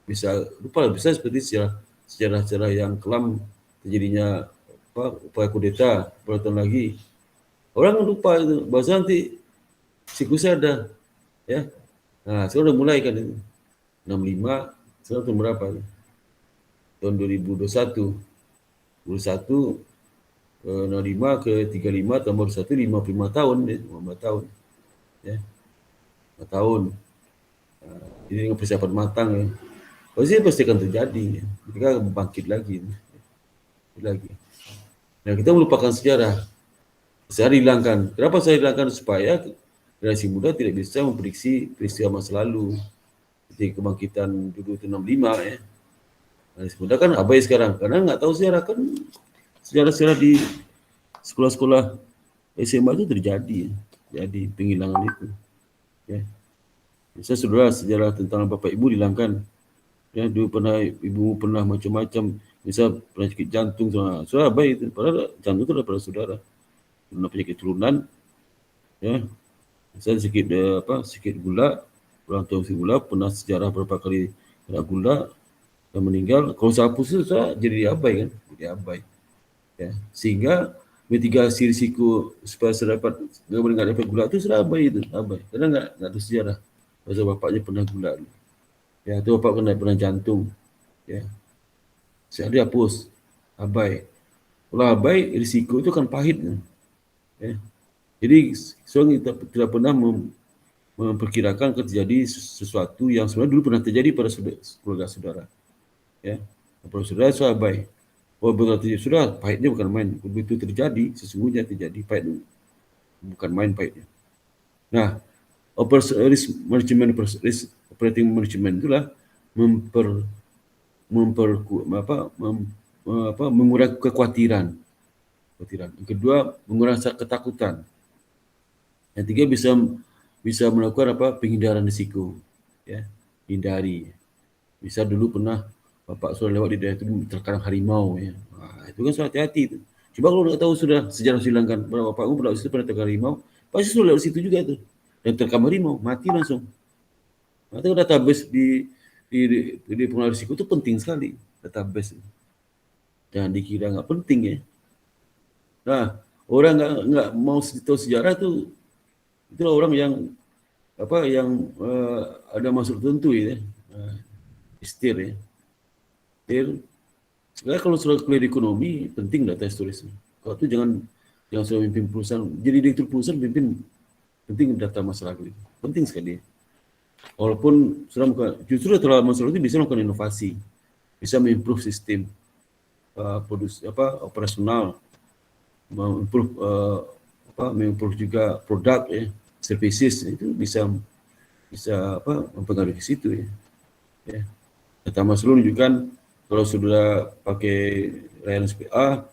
bisa lupa, bisa seperti sejarah yang kelam terjadinya upaya kudeta beberapa tahun lagi. Orang lupa itu, bahasa nanti siklusnya ada. Ya. Nah, sekarang udah mulai kan itu. 65, sekarang tahun berapa? Tahun 2021. 21 65 ke 35 tambah 1 55 tahun ya, 55 tahun. Ya. 5 tahun. Jadi dengan persiapan matang ya. Pasti akan terjadi ya. Mereka akan bangkit lagi. Nah, kita melupakan sejarah. Saya hilangkan. Kenapa saya hilangkan? Supaya generasi muda tidak bisa memprediksi peristiwa masa lalu. Seperti kebangkitan dulu itu 65 ya. Generasi muda kan abai sekarang karena nggak tahu sejarah kan. Sejarah-sejarah di sekolah-sekolah SMA itu terjadi ya. Jadi penghilangan itu. Ya. Bisa saudara sejarah tentang bapak ibu hilangkan. Ya, dulu ibu pernah macam-macam, misal pernah sakit jantung, saudara abai itu. Padahal jantung itu adalah saudara. Pernah penyakit turunan, ya, misal sakit gula, orang tua sakit gula, pernah sejarah berapa kali kena gula dan meninggal. Kalau saya hapus itu saya jadi abai kan, jadi abai. Ya, sehingga mitigasi risiko supaya saya dapat nggak dapat gula itu sudah abai itu, abai. Karena nggak ada sejarah. Pasal bapaknya pernah gula. Ya, itu bapak pernah jantung. Ya, saya dihapus, abai. Kalau abai, risiko itu kan pahit. Ya. Jadi, kita tidak pernah memperkirakan terjadi sesuatu yang sebenarnya dulu pernah terjadi pada keluarga saudara. Ya, pada saudara saya abai. Oh, berarti sudah pahitnya bukan main. Begitu terjadi, sesungguhnya terjadi pahit, bukan main pahitnya. Nah, operating management itulah mengurangi kekhawatiran. Yang kedua, mengurangi ketakutan. Yang tiga, bisa melakukan penghindaran risiko. Ya, hindari. Bisa dulu pernah bapak sudah lewat di daerah itu terkadang harimau ya. Nah, itu kan hati-hati itu. Coba kalau nggak tahu sudah sejarah Sri Lanka, bapakmu pernah situ pernah terkadang harimau, pasti sudah lewat situ juga tuh. Dan terkam harimau, mati langsung. Maka database di pengelola risiko itu penting sekali, database. Jangan dikira nggak penting ya. Nah, orang nggak mau tahu sejarah itu itulah orang yang ada maksud tertentu ya. Istir ya. Istir. Sebenarnya kalau sudah kuliah di ekonomi penting data historis. Kalau itu jangan sudah mimpin perusahaan. Jadi direktur perusahaan pimpin penting data masalah itu. Penting sekali. Walaupun justru setelah masalah itu bisa melakukan inovasi, bisa mengimprove sistem operasional, mengimprove juga produk ya, services itu bisa mempengaruhi ke situ ya. Ya. Data masalah menunjukkan kalau sudah pakai layanan SPA,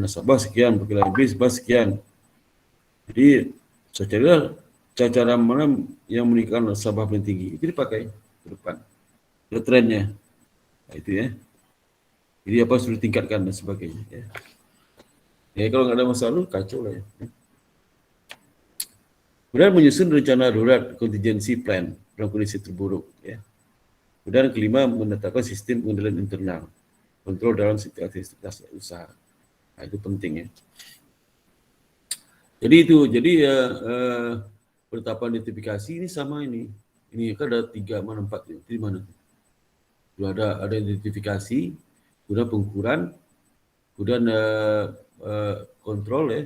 nasabah sekian, pakai layanan B sekian. Jadi saya cari cara mana yang meningkatkan nasabah paling tinggi itu dipakai ke depan. Itu trennya. Nah, itu ya. Jadi apa sudah tingkatkan dan sebagainya. Ya. Ya kalau nggak ada masalah kacau lah ya. Kemudian menyusun rencana darurat contingency plan dalam kondisi terburuk. Ya. Kemudian kelima menetapkan sistem pengendalian internal, kontrol dalam setiap aktivitas usaha. Nah, itu penting ya. Jadi penetapan identifikasi ini sama ini. Ini kan ada 3 mana 4 ya. Di mana? Ada identifikasi, kemudian pengukuran, kemudian kontrol ya,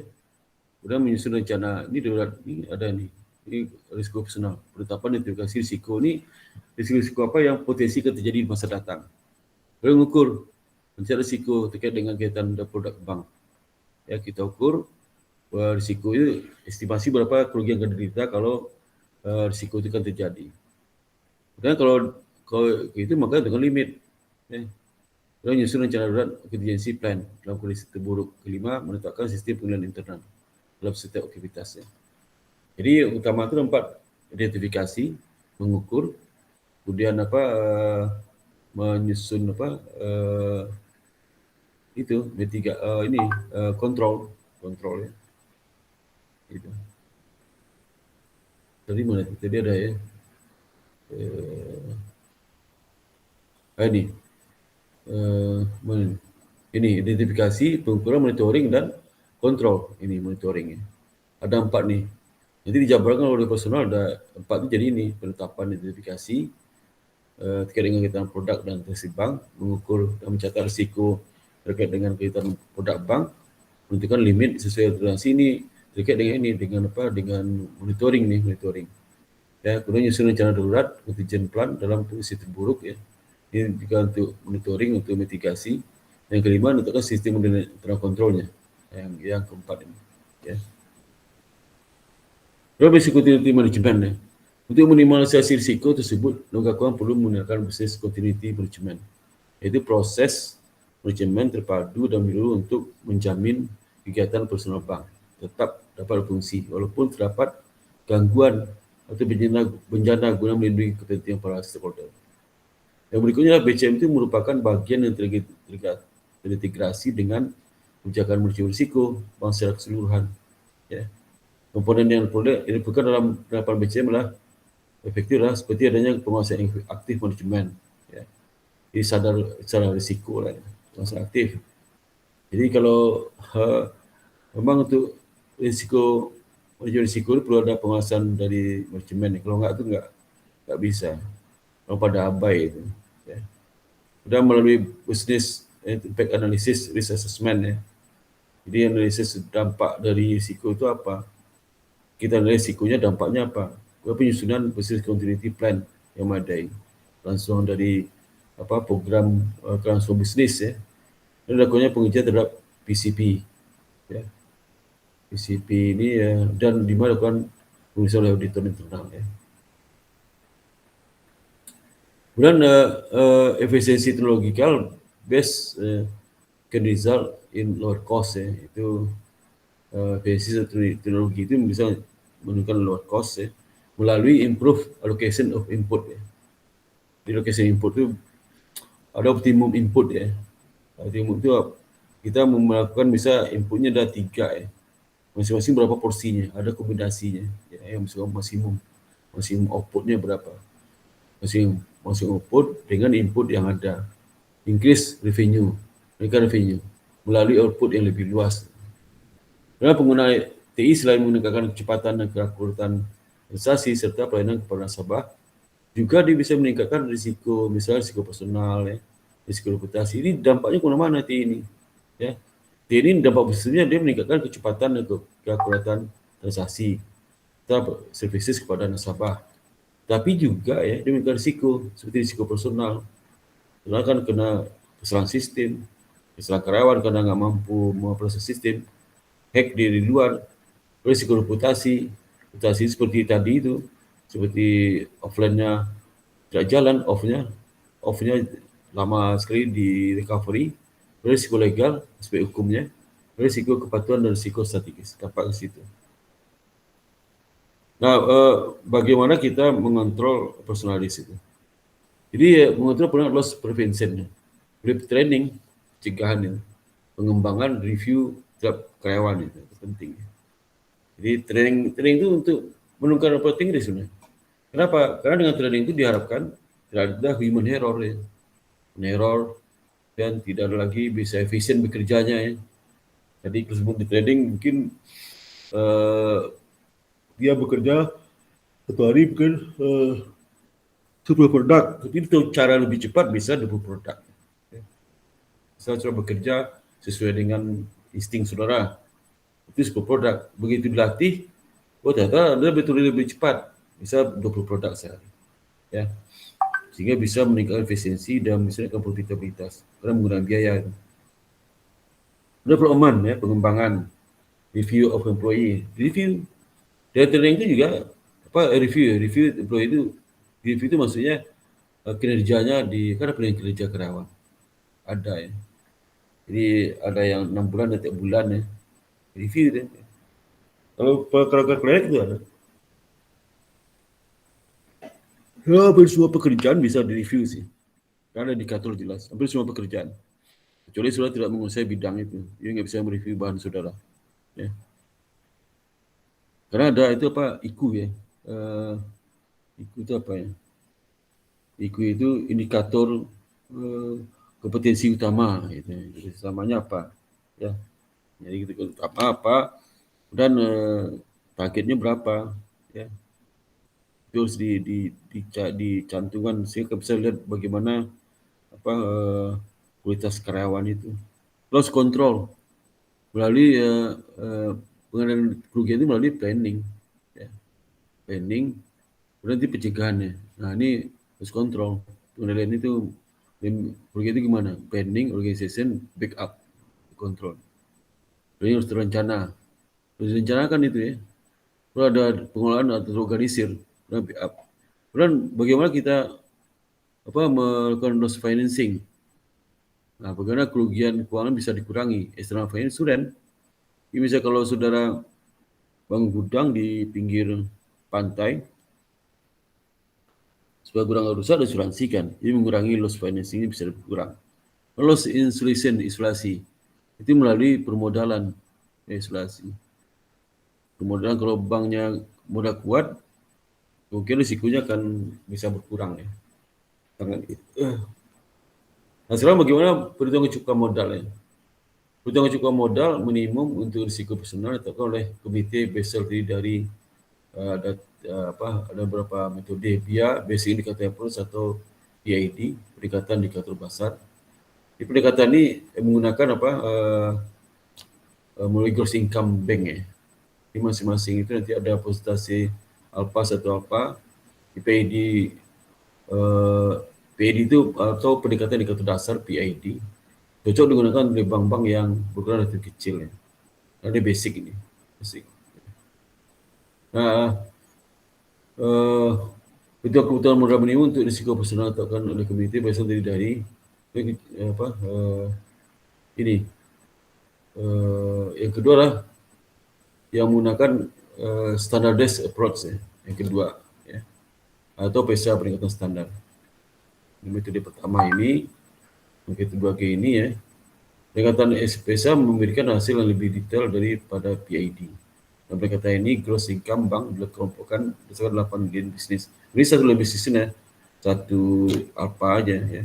kemudian menyusun rencana. Ini darurat, ini ada nih. Ini risiko personal. Penetapan identifikasi risiko ini risiko apa yang potensi akan terjadi di masa datang. Lalu mengukur mencari risiko terkait dengan kegiatan produk bank. Ya, kita ukur risiko itu estimasi berapa kerugian yang akan diderita kalau risiko itu akan terjadi. Dan kalau itu maka dengan limit. Ya. Lalu menyusun rencana darurat contingency plan dalam kondisi terburuk. Kelima, menetapkan sistem pengendalian internal dalam setiap aktivitasnya. Jadi utama itu 4, identifikasi, mengukur, kemudian menyusun kontrol ya. Gitu. Tadi mana? Tadi ada ya. Ini. Ini identifikasi, pengukuran, monitoring dan kontrol. Ini monitoring ya. Ada 4 nih. Nanti dijabarkan oleh personal ada 4 itu jadi ini penetapan identifikasi terkait dengan kegiatan produk dan transaksi bank, mengukur dan mencatat risiko terkait dengan kegiatan produk bank, menentukan limit sesuai toleransi ini terkait dengan ini dengan monitoring. Ya, kemudian nyusun rencana darurat, contingency plan dalam kondisi terburuk ya. Ini juga untuk monitoring, untuk mitigasi. Yang kelima, menentukan sistem internal kontrolnya. Yang keempat ini. Ya. Berapa continuity management ya? Untuk minimalisasi risiko tersebut, Nogakwan perlu menggunakan business continuity management, yaitu proses manajemen terpadu dan menyeluruh untuk menjamin kegiatan personal bank tetap dapat berfungsi walaupun terdapat gangguan atau bencana guna melindungi kepentingan para stakeholder. Yang berikutnya, BCM itu merupakan bagian yang terintegrasi dengan kebijakan manajemen risiko bank secara keseluruhan. Ya. Komponen yang diperlukan dalam penerapan BCM adalah efektif lah seperti adanya penguasaan aktif manajemen. Ya. Jadi sadar risiko lah, penguasaan aktif. Jadi kalau memang untuk risiko itu perlu ada penguasaan dari manajemen. Kalau enggak itu enggak bisa. Kalau pada abai itu. Ya. Sudah melalui business impact analysis, risk assessment ya. Jadi analisis dampak dari risiko itu apa? Kita analisis risikonya, dampaknya apa? Penyusunan business continuity plan yang memadai. Langsung dari program transform bisnis ya. Dan dilakukannya pengujian terhadap PCP. Ya. PCP ini ya, dan dilakukan pengujian oleh auditor internal ya. Kemudian efisiensi teknologikal based can result in lower cost ya. Itu efisiensi teknologi itu bisa menunjukkan lower cost ya, melalui improve allocation of input ya. Di allocation input itu ada optimum input ya. Optimum itu kita melakukan bisa inputnya ada 3 ya. Masing-masing berapa porsinya, ada kombinasinya ya, yang maksimum outputnya berapa. Masing output dengan input yang ada. Increase revenue, melalui output yang lebih luas. Karena pengguna TI selain meningkatkan kecepatan dan keakuratan transaksi serta pelayanan kepada nasabah, juga dia bisa meningkatkan risiko, misalnya risiko personal, ya, risiko reputasi. Ini dampaknya kemana-mana TI ini. Ya. TI ini dampak besarnya dia meningkatkan kecepatan dan keakuratan transaksi serta services kepada nasabah. Tapi juga ya dia meningkatkan risiko seperti risiko personal. Karena kan kena kesalahan sistem, kesalahan karyawan karena nggak mampu mengoperasi sistem, hack di luar, risiko reputasi seperti tadi itu, seperti offline-nya tidak jalan, off-nya lama sekali di recovery, risiko legal, aspek hukumnya, risiko kepatuhan dan risiko strategis, dapat ke situ. Nah, bagaimana kita mengontrol personal risk itu? Jadi mengontrol pernah loss prevention, training, pencegahan itu, pengembangan, review terhadap karyawan itu penting. Jadi training itu untuk menurunkan reporting risk sebenarnya. Kenapa? Karena dengan training itu diharapkan tidak ada human error ya. Error dan tidak ada lagi bisa efisien bekerjanya ya. Jadi sebelum di trading mungkin dia bekerja satu hari mungkin 10 produk. Tapi itu cara lebih cepat bisa 20 produk. Saya coba bekerja sesuai dengan insting saudara. Itu 10 produk. Begitu dilatih, oh ternyata dia betul lebih cepat. Bisa 20 produk sehari. Ya. Sehingga bisa meningkatkan efisiensi dan meningkatkan profitabilitas. Karena menggunakan biaya. Development ya, pengembangan, review of employee, review. Dan training itu juga review employee itu, review itu maksudnya kinerjanya di karena penilaian kinerja karyawan ada ya. Jadi ada yang 6 bulan dan tiap bulan ya review deh. Kalau klien itu ada. Ya, hampir semua pekerjaan bisa direview sih. Karena indikator jelas. Hampir semua pekerjaan. Kecuali saudara tidak menguasai bidang itu. Dia nggak bisa mereview bahan saudara. Ya. Karena ada itu apa, IQ ya. IQ itu apa ya? IQ itu indikator kompetensi utama. Gitu. Jadi utamanya apa? Ya. Jadi gitu, apa dan targetnya berapa? Ya. Terus dicantumkan sehingga bisa lihat bagaimana apa kualitas karyawan itu. Loss control melalui pengendalian kerugian itu melalui planning, ya. Planning, kemudian nanti pencegahannya. Nah ini loss control, pengendalian itu kerugian itu gimana? Planning, organization, backup, control. Jadi harus terencana, harus direncanakan itu ya. Kalau ada pengelolaan atau terorganisir, backup. Kemudian bagaimana kita melakukan loss financing. Nah, bagaimana kerugian keuangan bisa dikurangi? External finance, ini bisa kalau saudara bangun gudang di pinggir pantai, supaya gudang rusak diasuransikan. Ini mengurangi loss financing ini bisa berkurang. Loss insulation, isolasi, itu melalui permodalan isolasi. Permodalan kalau banknya modal kuat, mungkin risikonya akan bisa berkurang ya. Nah, sekarang bagaimana perhitungan cukup modal ya? Perhitungan cukup modal minimum untuk risiko personal ditetapkan oleh komite basal dari ada beberapa metode BIA, Basic Indicator Approach atau BID, pendekatan indikator besar. Di pendekatan ini menggunakan mulai gross income bank ya. Di masing-masing itu nanti ada presentasi alpha atau apa, di PID itu atau pendekatan indikator dasar PID cocok digunakan oleh bank-bank yang berukuran relatif kecil ya. Ada basic ini, basic. Nah, itu kebutuhan modal minimum untuk risiko personal ditetapkan oleh komite berasal dari ini. Yang kedua lah yang menggunakan standardized approach ya. Yang kedua ya. Atau PESA peningkatan standar. Metode pertama ini, yang kedua ini ya. Pendekatan PESA memberikan hasil yang lebih detail daripada PID. Dan pendekatan ini gross income bank dikelompokkan berdasarkan 8 gen bisnis. Ini satu lebih bisnis ya, satu apa aja ya.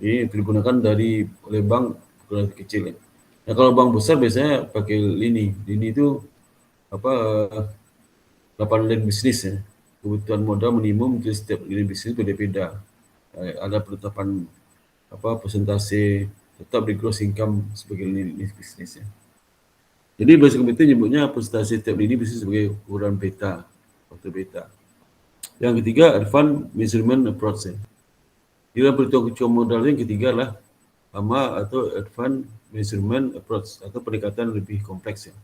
Ini digunakan oleh bank ukuran kecil ya. Nah kalau bank besar biasanya pakai lini itu apa 8 lini bisnis ya. Kebutuhan modal minimum untuk setiap lini bisnis beda-beda. Ada penetapan persentase tetap di gross income sebagai lini bisnis ya. Jadi bahasa komite nyebutnya persentase setiap lini bisnis sebagai ukuran beta, faktor beta. Yang ketiga, advanced measurement approach ya. Di dalam perhitungan kecukupan modal yang ketiga adalah AMA atau advanced measurement approach atau pendekatan lebih kompleks ya.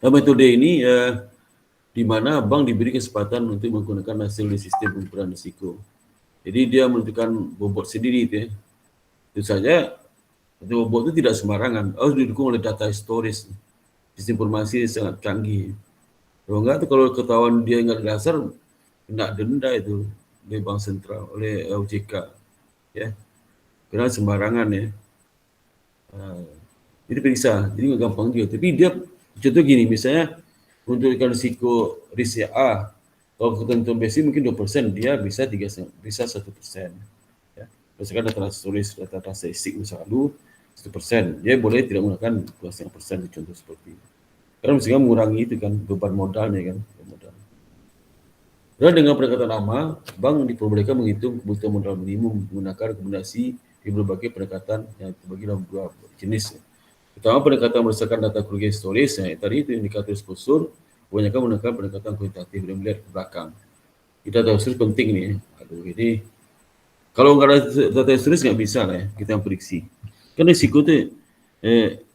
Dalam metode ini di mana bank diberi kesempatan untuk menggunakan hasil dari sistem pengukuran risiko. Jadi dia menentukan bobot sendiri itu ya. Itu saja, bobot itu tidak sembarangan, harus didukung oleh data historis. Sistem informasi sangat canggih. Kalau enggak tuh kalau ketahuan dia nggak dasar, kena denda itu oleh Bank Sentral, oleh OJK ya. Karena sembarangan ya. Jadi periksa, jadi nggak gampang juga. Tapi dia contoh gini, misalnya untuk risiko risiko A, kalau ketentuan basic mungkin 2%, dia bisa 1%. Ya. Berdasarkan data historis, data statistik masa lalu 1%. Dia boleh tidak menggunakan 2,5% contoh seperti itu. Karena misalnya mengurangi itu kan beban modalnya kan. Dan dengan pendekatan lama, bank diperbolehkan menghitung kebutuhan modal minimum menggunakan rekomendasi di berbagai pendekatan yang terbagi dalam dua jenis. Pertama, pendekatan berdasarkan data kerugian historis, tadi itu indikator eksposur, kebanyakan menggunakan pendekatan kuantitatif dan melihat ke belakang. Data historis penting nih. Jadi kalau nggak ada data historis nggak bisa lah ya kita prediksi. Kan risiko itu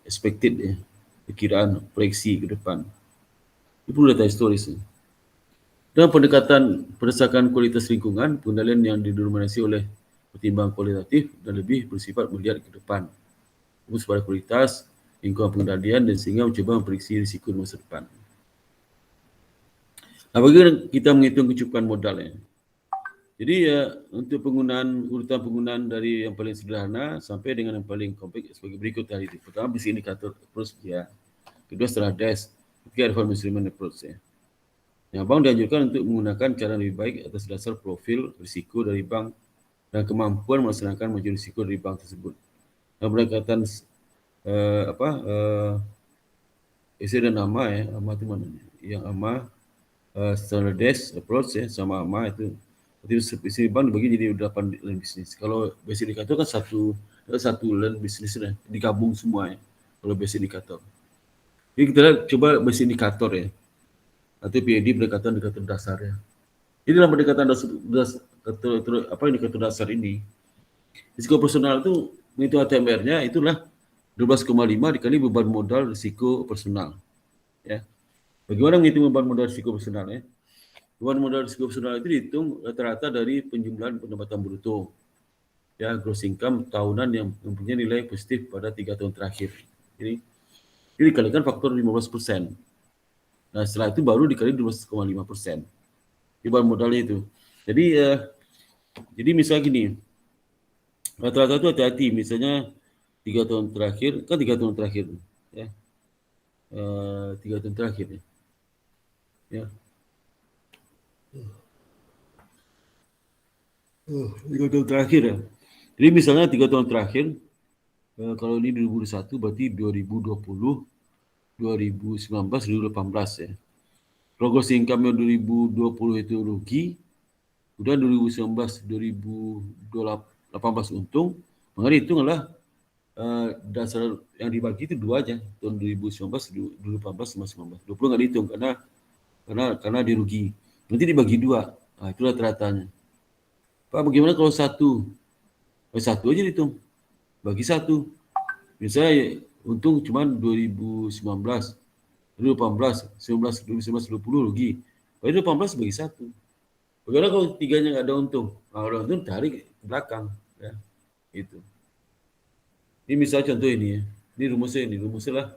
expected ya, perkiraan prediksi ke depan. Itu perlu data historis. Ya. Dengan pendekatan berdasarkan kualitas lingkungan, pengendalian yang didominasi oleh pertimbangan kualitatif dan lebih bersifat melihat ke depan. Fokus pada kualitas, lingkungan pengendalian, dan sehingga mencoba memprediksi risiko di masa depan. Nah, bagaimana kita menghitung kecukupan modal ya? Jadi ya untuk penggunaan urutan penggunaan dari yang paling sederhana sampai dengan yang paling kompleks sebagai berikut tadi. Pertama, basic indikator approach ya. Kedua, setelah DAS. Ketiga, reform measurement approach ya. Yang bank dianjurkan untuk menggunakan cara lebih baik atas dasar profil risiko dari bank dan kemampuan melaksanakan manajemen risiko dari bank tersebut. Nah, pendekatan isi dan AMA ya, AMA itu mana? Yang AMA standardized approach ya sama AMA itu. Jadi isi bank dibagi jadi 8 line bisnis. Kalau basic indikator kan satu line bisnis ya, digabung semua ya. Kalau basic indikator. Jadi kita lihat coba basic indikator ya. Atau PID pendekatan indikator dasar ya. Jadi dalam pendekatan indikator dasar ini, risiko personal itu menghitung ATMR-nya itulah 12,5 dikali beban modal risiko personal. Ya. Bagaimana menghitung beban modal risiko personal ya? Beban modal risiko personal itu dihitung rata-rata dari penjumlahan pendapatan bruto. Ya, gross income tahunan yang mempunyai nilai positif pada 3 tahun terakhir. Jadi dikalikan faktor 15%. Nah, setelah itu baru dikali 12,5%. Beban modalnya itu. Jadi misalnya gini, rata-rata itu hati-hati, misalnya 3 tahun terakhir, kan 3 tahun terakhir, ya, 3 tahun terakhir, ya, 3 tahun terakhir ya. Jadi misalnya 3 tahun terakhir, kalau ini 2021 berarti 2020, 2019, 2018 ya. Progress income yang 2020 itu rugi, kemudian 2019, 2018 untung, maka dihitung adalah dasar yang dibagi itu dua aja, tahun 2019, 2018, 2019. 20 nggak dihitung karena dia rugi. Nanti dibagi dua, nah itu rata-ratanya. Pak, bagaimana kalau satu? Satu aja dihitung, bagi satu. Misalnya untung cuma 2019, 2018, 19, 2019, 2020 rugi. Kalau 2018 bagi satu. Bagaimana kalau tiganya nggak ada untung? Nah, kalau untung tarik ke belakang, ya, itu. Ini misalnya contoh ini ya. Ini rumusnya lah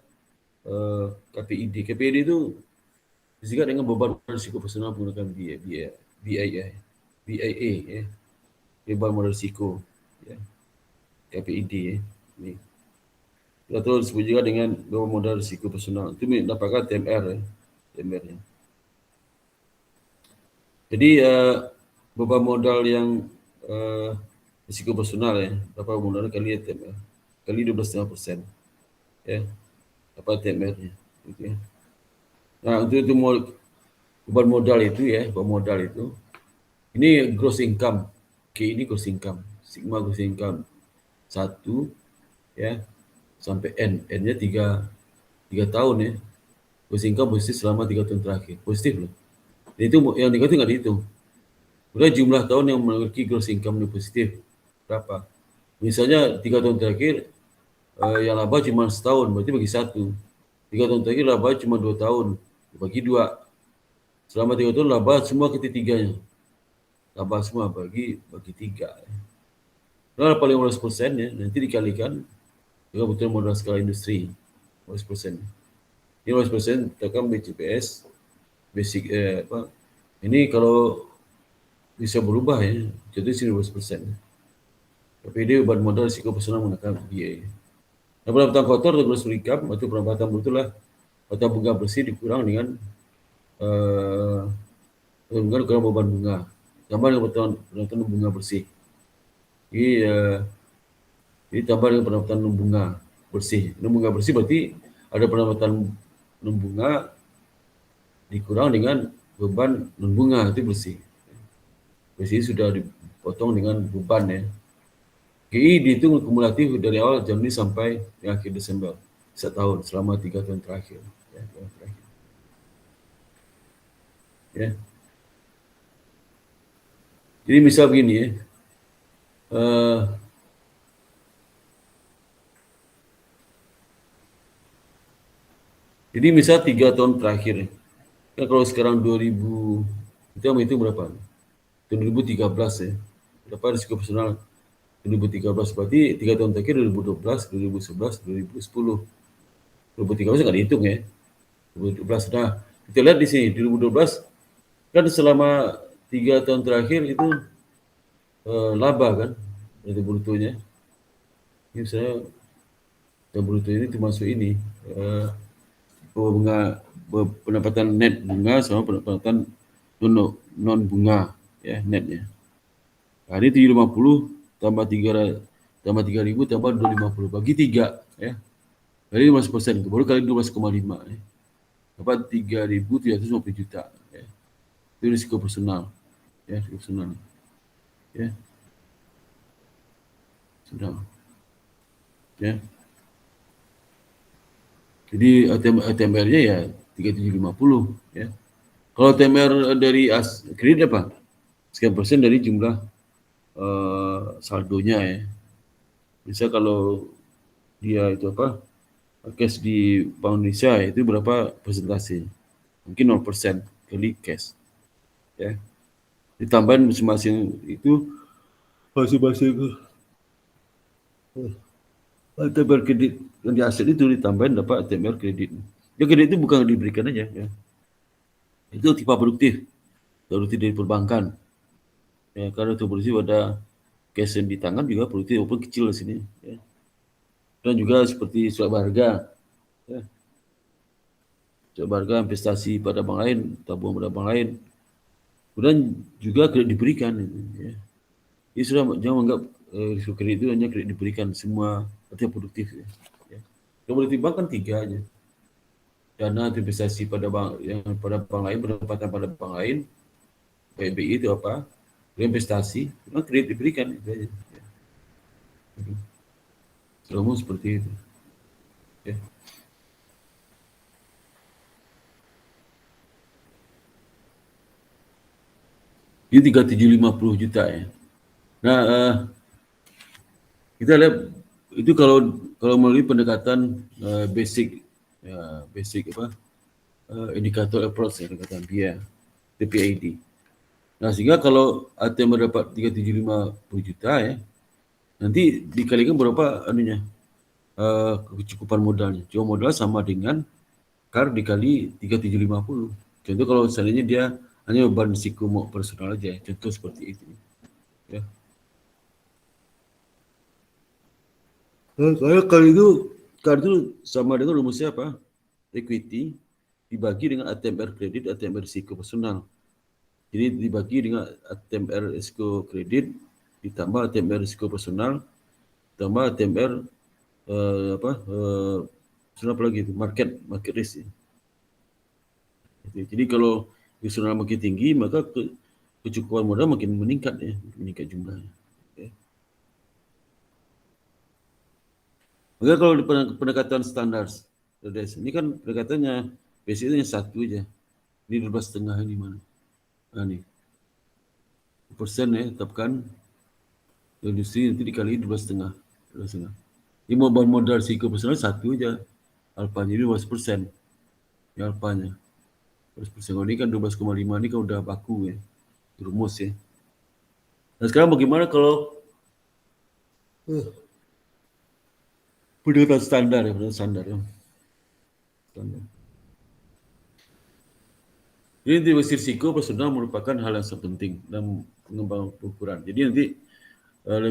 KPID. KPID itu disingkat dengan beban risiko personal menggunakan BIA, ya. Beban modal risiko, ya. KPID ya. Ini. Atau disebut juga dengan beban modal risiko personal. Itu mendapatkan TMR ya. TMR ya. Jadi beban modal yang risiko personal ya, berapa modal kali TMR kali 12,5%. ya, apa ATMR-nya, gitu ya. Nah untuk beban modal itu ya, beban modal itu, ini gross income, Oke, ini gross income, sigma gross income 1 ya sampai N-nya 3 tahun ya, gross income positif selama 3 tahun terakhir, positif loh. Dan itu yang negatif nggak dihitung. Udah jumlah tahun yang memiliki gross income yang positif berapa? Misalnya 3 tahun terakhir yang laba cuma setahun, berarti bagi 1. 3 tahun terakhir laba cuma 2 tahun, bagi 2. Selama 3 tahun laba semua ketiganya. Laba semua bagi 3. Nah, paling 15% ya, nanti dikalikan dengan kebutuhan modal skala industri. 15%. Ini 15% tekan BCPS, basic apa? Ini kalau bisa berubah ya, jadi sini 15%. Tapi dia beban modal risiko personal menggunakan biaya. Nah, pendapatan kotor atau gross income atau pendapatan bruto lah atau bunga bersih dikurang dengan kurang beban bunga. Tambah dengan pendapatan bunga bersih. Jadi tambah dengan pendapatan non bunga bersih. Non bunga bersih berarti ada pendapatan non bunga dikurang dengan beban non bunga itu bersih. Bersih sudah dipotong dengan beban ya. GI dihitung kumulatif dari awal Januari sampai akhir Desember setahun selama 3 tahun terakhir. Ya. Jadi misal begini ya, jadi misal 3 tahun terakhir, kan kalau sekarang 2000, kita menghitung berapa? 2013 ya, berapa risiko personal 2013, berarti 3 tahun terakhir 2012, 2011, 2010. 2013 nggak dihitung ya, 2012. Nah, kita lihat di sini 2012 kan selama 3 tahun terakhir itu laba kan, itu brutonya. Ini saya bruto ini termasuk ini bunga pendapatan net bunga sama pendapatan non bunga ya netnya. Nah, ini 750 tambah 3.000 tambah 250 bagi 3 ya. Jadi 15%, baru kali 12,5 ya. Dapat 3.750 juta ya. Itu risiko personal ya, risiko personal ya. Sudah ya. Jadi ATMR-nya ya 3.750 ya. Kalau ATMR dari kredit apa? Sekian persen dari jumlah saldonya ya. Bisa kalau dia itu apa? Cash di Bank Indonesia itu berapa persentase? Mungkin 0% kali cash. Ya. Ditambahin masing-masing itu masing-masing ATMR kredit yang di aset itu ditambahin dapat ATMR kredit. Ya kredit itu bukan diberikan aja ya. Itu tipe produktif dari perbankan. Ya, karena itu produktif ada cash yang di tangan juga produktif walaupun kecil di sini. Ya. Dan juga seperti surat berharga. Ya. Surat berharga investasi pada bank lain, tabungan pada bank lain. Kemudian juga kredit diberikan. Ya. Jadi sudah jangan anggap risiko kredit itu hanya kredit diberikan, semua artinya produktif. Ya. Yang boleh bank kan 3 aja. Dana investasi pada bank yang pada bank lain, pendapatan pada bank lain, BI itu apa? Investasi, memang kredit diberikan itu aja. Ya. Umum seperti itu. Ya. Ini 3.750 juta ya. Nah, kita lihat itu kalau melalui pendekatan basic ya, basic apa? Indikator approach ya, pendekatan PIA, TPID. Nah, sehingga kalau ATM mendapat 3.750 juta ya, nanti dikalikan berapa anunya? Kecukupan modalnya. Cuma modal sama dengan CAR dikali 3.750. Contoh kalau seandainya dia hanya beban risiko personal aja, contoh seperti itu. Ya. Kalau itu CAR itu sama dengan rumusnya apa? Equity dibagi dengan ATMR kredit, ATMR risiko personal. Jadi dibagi dengan ATMR risiko kredit ditambah ATMR risiko personal tambah ATMR apa lagi itu? Market risk ya. Jadi kalau keseluruhan makin tinggi, maka kecukupan modal makin meningkat ya, meningkat jumlahnya. Ya. Maka kalau di pendekatan standar, ini kan pendekatannya basicnya satu aja. Ini 12,5 ini mana? Nah, nih. Persen ya, tetapkan industri nanti dikali 12,5. 12,5. Ini modal risiko personal satu aja. Alpanya 12%. Ya alpanya. 12%. Kalau ini kan 12,5 ini kan udah baku ya. Rumus ya. Nah sekarang bagaimana kalau pendekatan standar ya, pendekatan standar ya. Standar. Jadi intimasi risiko personal merupakan hal yang sangat penting dalam pengembangan pengukuran. Jadi nanti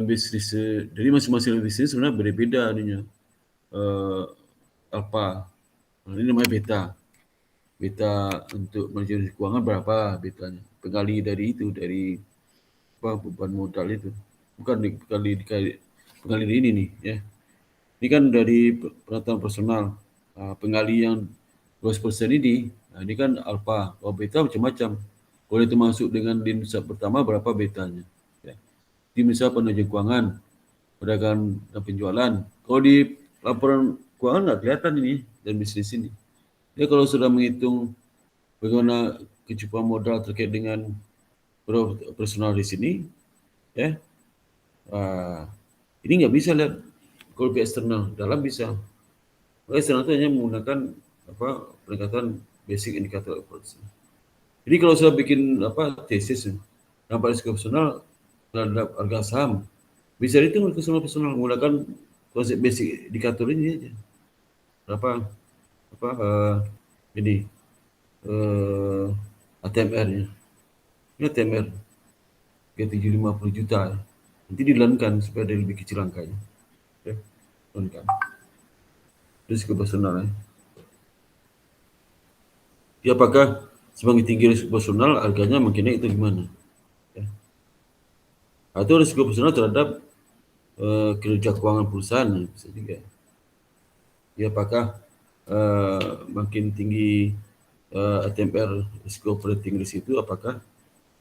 bisnis dari masing-masing bisnis sebenarnya berbeda ininya. Alpha, ini namanya beta. Beta untuk manajemen keuangan berapa betanya? Pengali dari itu, dari apa beban modal itu. Bukan pengali ini nih ya. Ini kan dari pengetahuan personal. Pengali yang 12% ini, ini kan alfa. Kalau beta macam-macam. Kalau itu masuk dengan di nisab pertama berapa betanya. Ya. Di nisab penunjuk keuangan, perdagangan dan penjualan. Kalau di laporan keuangan nggak kelihatan ini dan bisnis ini. Ya kalau sudah menghitung bagaimana kecukupan modal terkait dengan personal di sini, ya ini nggak bisa lihat kalau ke eksternal, dalam bisa. Kalau eksternal itu hanya menggunakan pendekatan basic indicator approach. Jadi kalau saya bikin tesis nampak risiko personal terhadap harga saham, bisa dihitung risiko personal menggunakan konsep basic indikator ini aja. Ini ATMR-nya. Ini ATMR 750 juta. Nanti dilankan supaya dia lebih kecil angkanya. Ya, lankan. Risiko personal ya. Ya apakah semakin tinggi risiko personal harganya makin naik itu gimana? Ya. Atau risiko personal terhadap kinerja keuangan perusahaan ya, bisa juga. Ya apakah makin tinggi ATMR risiko operating risk itu apakah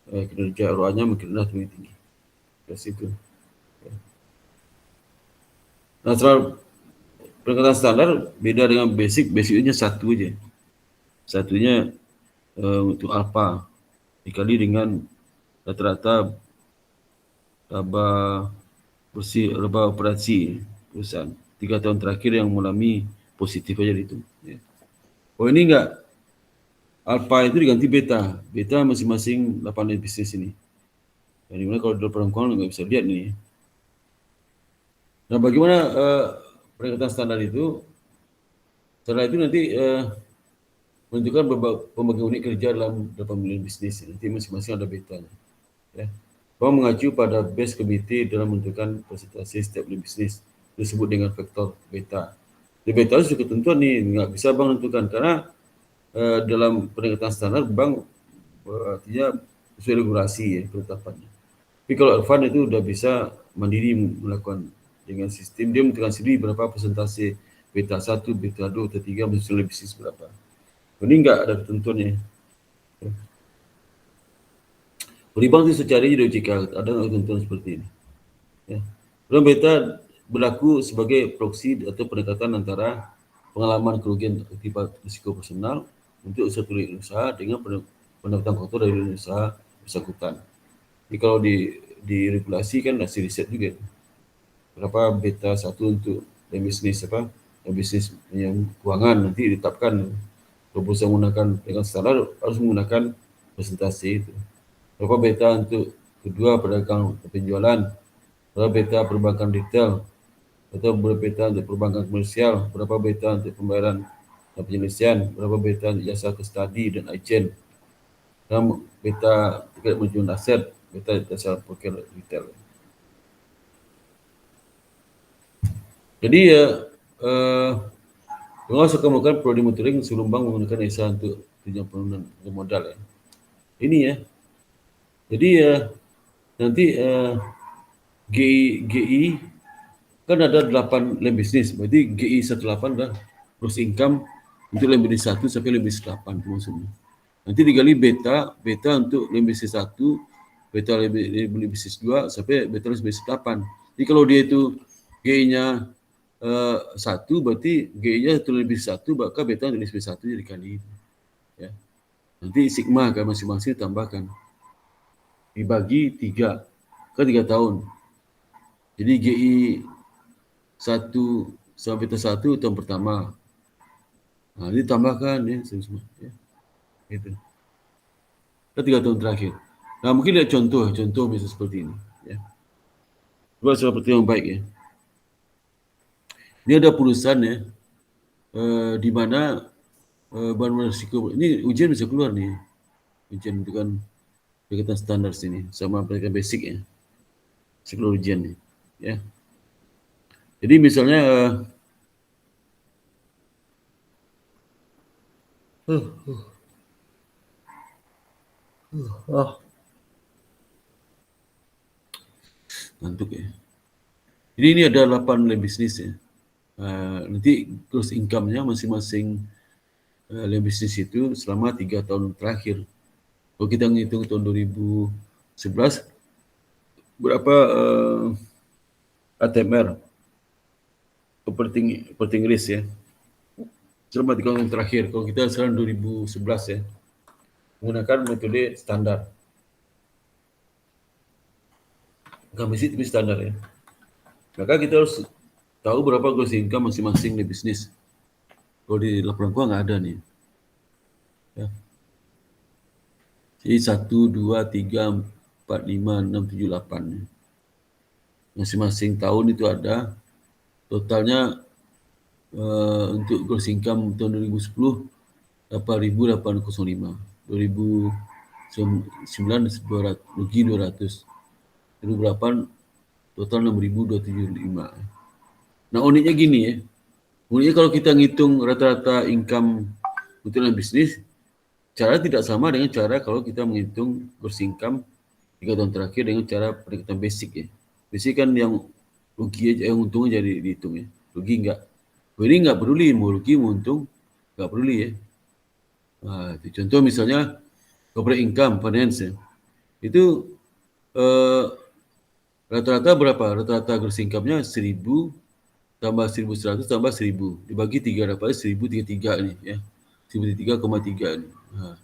kinerja ROA-nya makin rendah atau makin tinggi? Dari situ. Ya. Nah, setelah pendekatan standar beda dengan basicnya satu aja. Satunya untuk alpha dikali dengan rata-rata laba bersih laba operasi perusahaan 3 tahun terakhir yang mengalami positif aja itu. Ya. Oh ini enggak, alpha itu diganti beta, beta masing-masing 8 bisnis ini. Yang dimana kalau di laporan keuangan nggak bisa lihat nih. Nah bagaimana pendekatan standar itu? Setelah itu nanti menunjukkan pembagian unit kerja dalam 8 bisnis. Nanti masing-masing ada betanya. Ya. Bank mengacu pada base committee dalam menentukan presentasi setiap bisnis disebut dengan faktor beta. Di beta itu ketentuan nih, nggak bisa bank menentukan karena dalam pendekatan standar bank artinya sesuai regulasi ya penetapannya. Tapi kalau Advan itu udah bisa mandiri melakukan dengan sistem dia menentukan sendiri berapa persentase beta 1, beta 2, beta 3 menyusul bisnis berapa. Ini enggak ada ketentuannya. Berimbang itu secara OJK ada ketentuan seperti ini. Ya. Dalam beta berlaku sebagai proksi atau pendekatan antara pengalaman kerugian akibat risiko personal untuk satu unit usaha dengan pendapatan kotor dari unit usaha bersangkutan. Jadi kalau di regulasi kan hasil riset juga. Berapa beta 1 untuk bisnis bisnis yang keuangan nanti ditetapkan. Kalau bisa menggunakan dengan standar harus menggunakan presentasi itu. Berapa beta untuk kedua pedagang penjualan, berapa beta perbankan retail, atau berapa beta untuk perbankan komersial, berapa beta untuk pembayaran dan penyelesaian, berapa beta untuk jasa kustadi dan agent, dan beta tiket penjualan aset, beta jasa poker retail. Jadi pengawas akan melakukan prodi monitoring sebelum bank menggunakan ESA untuk tujuan penurunan modal ya. Ini ya. Jadi nanti GI kan ada 8 lem bisnis, berarti GI 18 dah gross income untuk lane bisnis 1 sampai lane bisnis 8 maksudnya. Nanti dikali beta untuk lane bisnis 1, beta lane bisnis 2 sampai beta lane bisnis 8. Jadi kalau dia itu GI-nya 1, berarti GI-nya itu lane bisnis 1, maka beta lane bisnis 1 jadi kali. Ya. Nanti sigma kan masing-masing tambahkan. Dibagi 3, kan 3 tahun. Jadi GI 1 sampai beta 1 tahun pertama. Nah, ini tambahkan ya, semua. Ya. Gitu. Kan 3 tahun terakhir. Nah, mungkin lihat contoh misalnya seperti ini. Ya. Buat seperti yang baik ya. Ini ada perusahaan ya, di mana bahan risiko, ini ujian bisa keluar nih. Ujian itu kan pendekatan standar sini, sama pendekatan basic ya. Sekeluar ujian nih. Ya. Jadi misalnya ngantuk ya. Jadi ini ada 8 lane bisnis ya. Nanti gross income-nya masing-masing lane bisnis itu selama 3 tahun terakhir. Kalau kita ngitung tahun 2011, berapa ATMR, operating risk ya. Selama 3 tahun terakhir, kalau kita sekarang 2011 ya, menggunakan metode standar. Bukan mesti standar ya. Maka kita harus tahu berapa gross income masing-masing di bisnis. Kalau di laporan keuangan nggak ada nih. Ya. Jadi 1, 2, 3, 4, 5, 6, 7, 8. Masing-masing tahun itu ada. Totalnya untuk gross income tahun 2010, 8.805. 2009, rugi 200. 2008, total 6.275. Nah, uniknya gini ya. Uniknya kalau kita ngitung rata-rata income untuk dalam bisnis, cara tidak sama dengan cara kalau kita menghitung gross income 3 tahun terakhir dengan cara pendekatan basic ya. Basic kan yang rugi aja, yang untungnya jadi dihitung ya. Rugi enggak. Ini enggak peduli, mau rugi mau untung, enggak peduli ya. Nah, itu contoh misalnya corporate income, finance ya. Itu rata-rata berapa? Rata-rata gross income-nya 1.000 tambah 1.100 tambah 1.000. Dibagi 3 dapat 1.033 nih ya. 1.033,3 nih. Nah,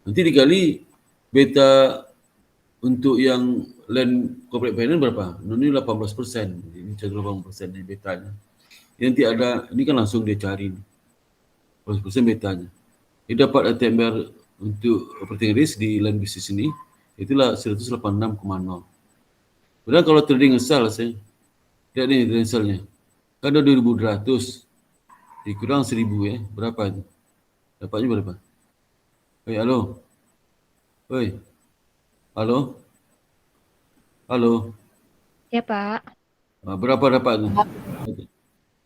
nanti dikali beta untuk yang land corporate finance berapa? Ini 18%. Ini 18% nih betanya. Nanti ada, ini kan langsung dia cari nih. 18% betanya. Dia dapat ATMR untuk operating risk di land bisnis ini, itulah 186,0. Padahal kalau trading asal saya, lihat nih trading asalnya. Kan ada 2.200 dikurang 1.000 ya, berapa itu? Dapatnya berapa? Hei, halo. Hei. Halo. Halo. Ya, Pak. Berapa dapat tu?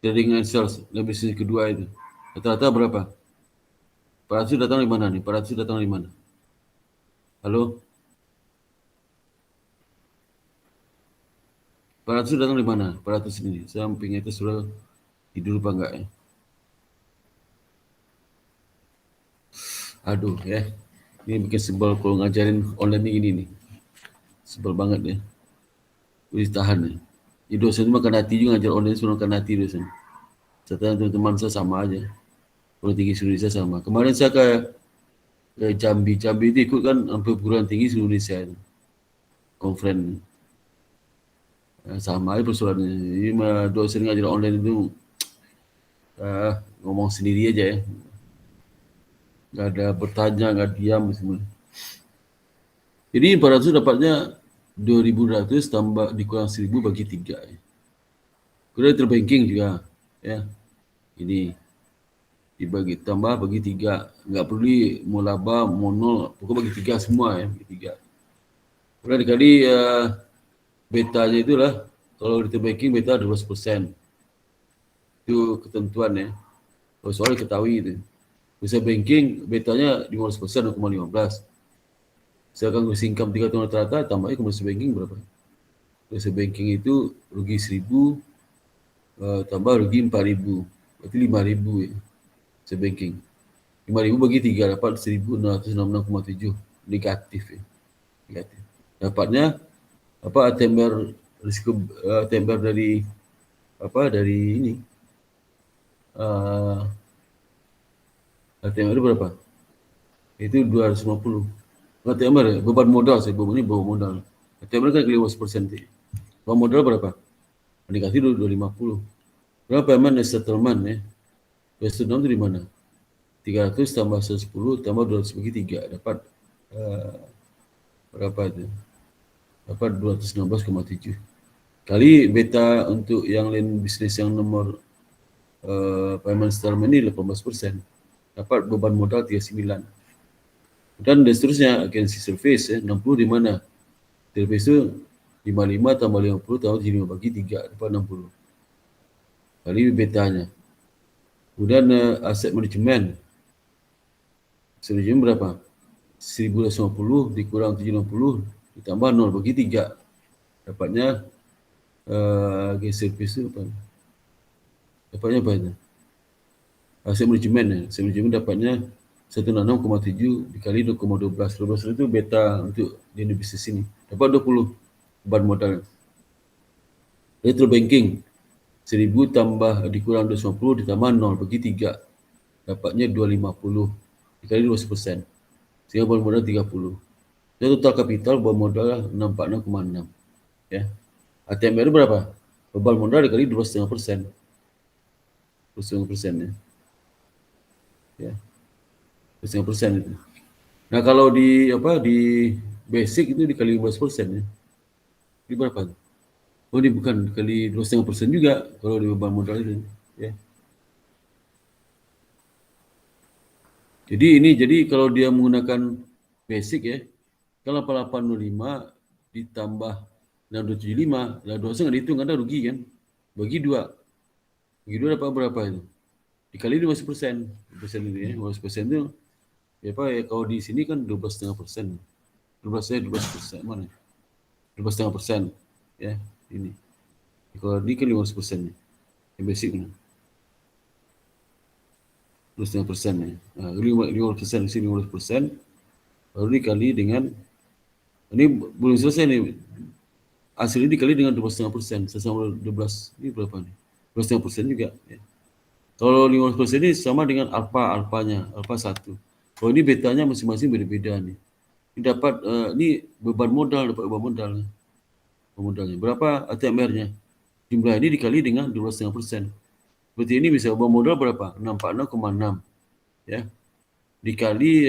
Trading and sales, bisnis kedua itu. Rata-rata berapa? 400 datang dari mana nih? 400 datang dari mana? Halo? 400 datang dari mana? 400 ini. Samping itu sudah tidur apa enggak ya? Aduh ya. Ini bikin sebel kalau ngajarin online ini nih. Sebel banget ya. Boleh tahan ya. Jadi dosen itu makan hati juga ngajar online suruh makan hati dosen. Serta teman-teman saya sama aja. Kalau tinggi seluruh Indonesia sama. Kemarin saya ke Jambi. Jambi itu ikut kan hampir perguruan tinggi seluruh Indonesia. Konferen. Sama aja persoalannya. Jadi dosen ngajar online itu ngomong sendiri aja ya. Nggak ada bertanya, nggak diam semua. Jadi 400 dapatnya 2.200 tambah dikurang 1.000 bagi 3 ya. Kemudian terbanking juga ya. Ini dibagi tambah bagi 3. Nggak perlu mau laba, mau nol, pokoknya bagi 3 semua ya, bagi 3. Kemudian dikali betanya itulah, kalau di banking beta 12%. Itu ketentuan ya. Kalau soal ketahui itu. Bisa banking betanya 15%, 0,15. Misalkan gross income 3 tahun rata-rata, tambahnya commercial banking berapa? Commercial banking itu rugi 1.000, tambah rugi 4.000. Berarti 5.000 ya, sebanking. 5.000 bagi 3 dapat 1.666,7 negatif ya. Negatif. Dapatnya apa ATMR risiko ATMR dari ini ATMR itu berapa? Itu 250. ATMR ya, beban modal saya ini beban modal. ATMR kan 15%. Beban modal berapa? Negatif 250. Berapa payment settlement ya? Settlement itu di mana? 300 tambah 110 tambah 200 bagi 3 dapat berapa itu? Dapat 216,7 kali beta untuk yang lain bisnis yang nomor payment settlement ini 18%, dapat beban modal 39. Dan seterusnya agency service 60 di mana? Service itu 55 tambah 50 tambah 5 bagi 3 dapat 60 kali betanya. Kemudian aset manajemen berapa? 1.250 dikurang 760 ditambah 0 bagi 3 dapatnya agency service itu apa? Dapatnya apa itu? Aset manajemen dapatnya 166,7 dikali 2,12. 12 itu beta untuk jenis bisnis ini. Dapat 20 beban modal. Retro banking 1.000 tambah dikurang 250 ditambah 0 bagi 3 dapatnya 250 dikali 20%. Sehingga beban modal 30. Dan total kapital beban modal 646,6. Ya. ATMR berapa? Beban modal dikali 2,5%. 2,5% ya. Ya. 2,5% itu. Nah, kalau di basic itu dikali 15% ya. Ini berapa? Oh, ini bukan dikali 2,5% juga kalau di beban modal itu ya. Jadi kalau dia menggunakan basic ya, kalau 805 ditambah 675, lah 2 nggak dihitung, ada rugi kan? Bagi 2 dapat berapa itu? Dikali 15%. Persen itu ya, 15% itu ya apa ya, kalau di sini kan 12,5%. 12% mana? 12,5% ya ini. Kalau ini kan 15% yang basic kan. 12,5% ya. Nah, 15% di sini 15%. Baru dikali dengan ini belum selesai nih. Hasil ini dikali dengan 12,5%. Sesama 12 ini berapa nih? 12,5% juga ya. Kalau 15% ini sama dengan alfanya, alfa 1. Kalau ini betanya masing-masing beda-beda nih. Ini dapat ini beban modal, dapat beban modal. Modalnya berapa ATMR-nya? Jumlah ini dikali dengan 12,5%. Berarti ini bisa beban modal berapa? 646,6 ya. Dikali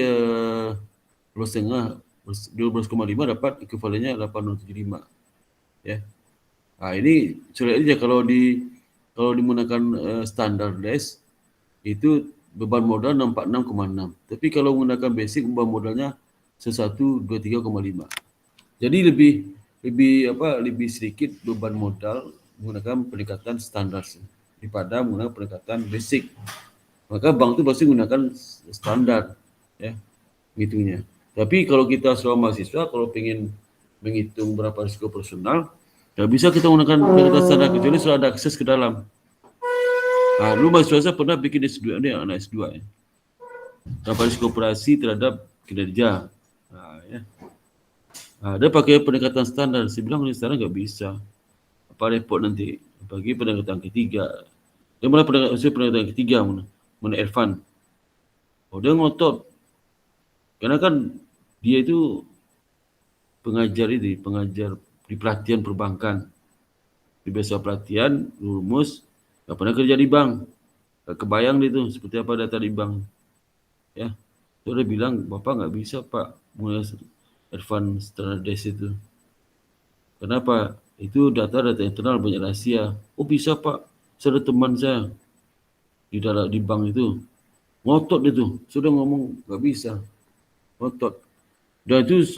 12,5 dapat ekuivalennya 875 ya. Nah, ini sudah aja kalau digunakan standardized itu beban modal 646,6. Tapi kalau menggunakan basic beban modalnya 1123,5. Jadi lebih sedikit beban modal menggunakan pendekatan standar daripada menggunakan pendekatan basic. Maka bank itu pasti menggunakan standar ya gitunya. Tapi kalau kita seorang mahasiswa kalau pengen menghitung berapa risiko personal, nggak bisa kita menggunakan pendekatan standar kecuali sudah ada akses ke dalam. Nah, dulu mahasiswa saya pernah bikin S2, ini anak S2 ya. Berapa risiko operasi terhadap kinerja. Nah, ya. Nah, dia pakai pendekatan standar. Saya bilang ini standar nggak bisa. Apa repot nanti? Bagi pendekatan ketiga. Dia malah pendekatan ketiga mana advance. Oh, dia ngotot. Karena kan dia itu pengajar di pelatihan perbankan. Di biasa pelatihan, rumus, nggak pernah kerja di bank. Nggak kebayang dia itu seperti apa data di bank. Ya, so dia bilang, Bapak nggak bisa Pak mulai advance standardized itu. Kenapa? Itu data-data internal banyak rahasia. Oh bisa Pak, saya ada teman saya di bank itu. Ngotot itu, sudah ngomong nggak bisa. Ngotot. Dan itu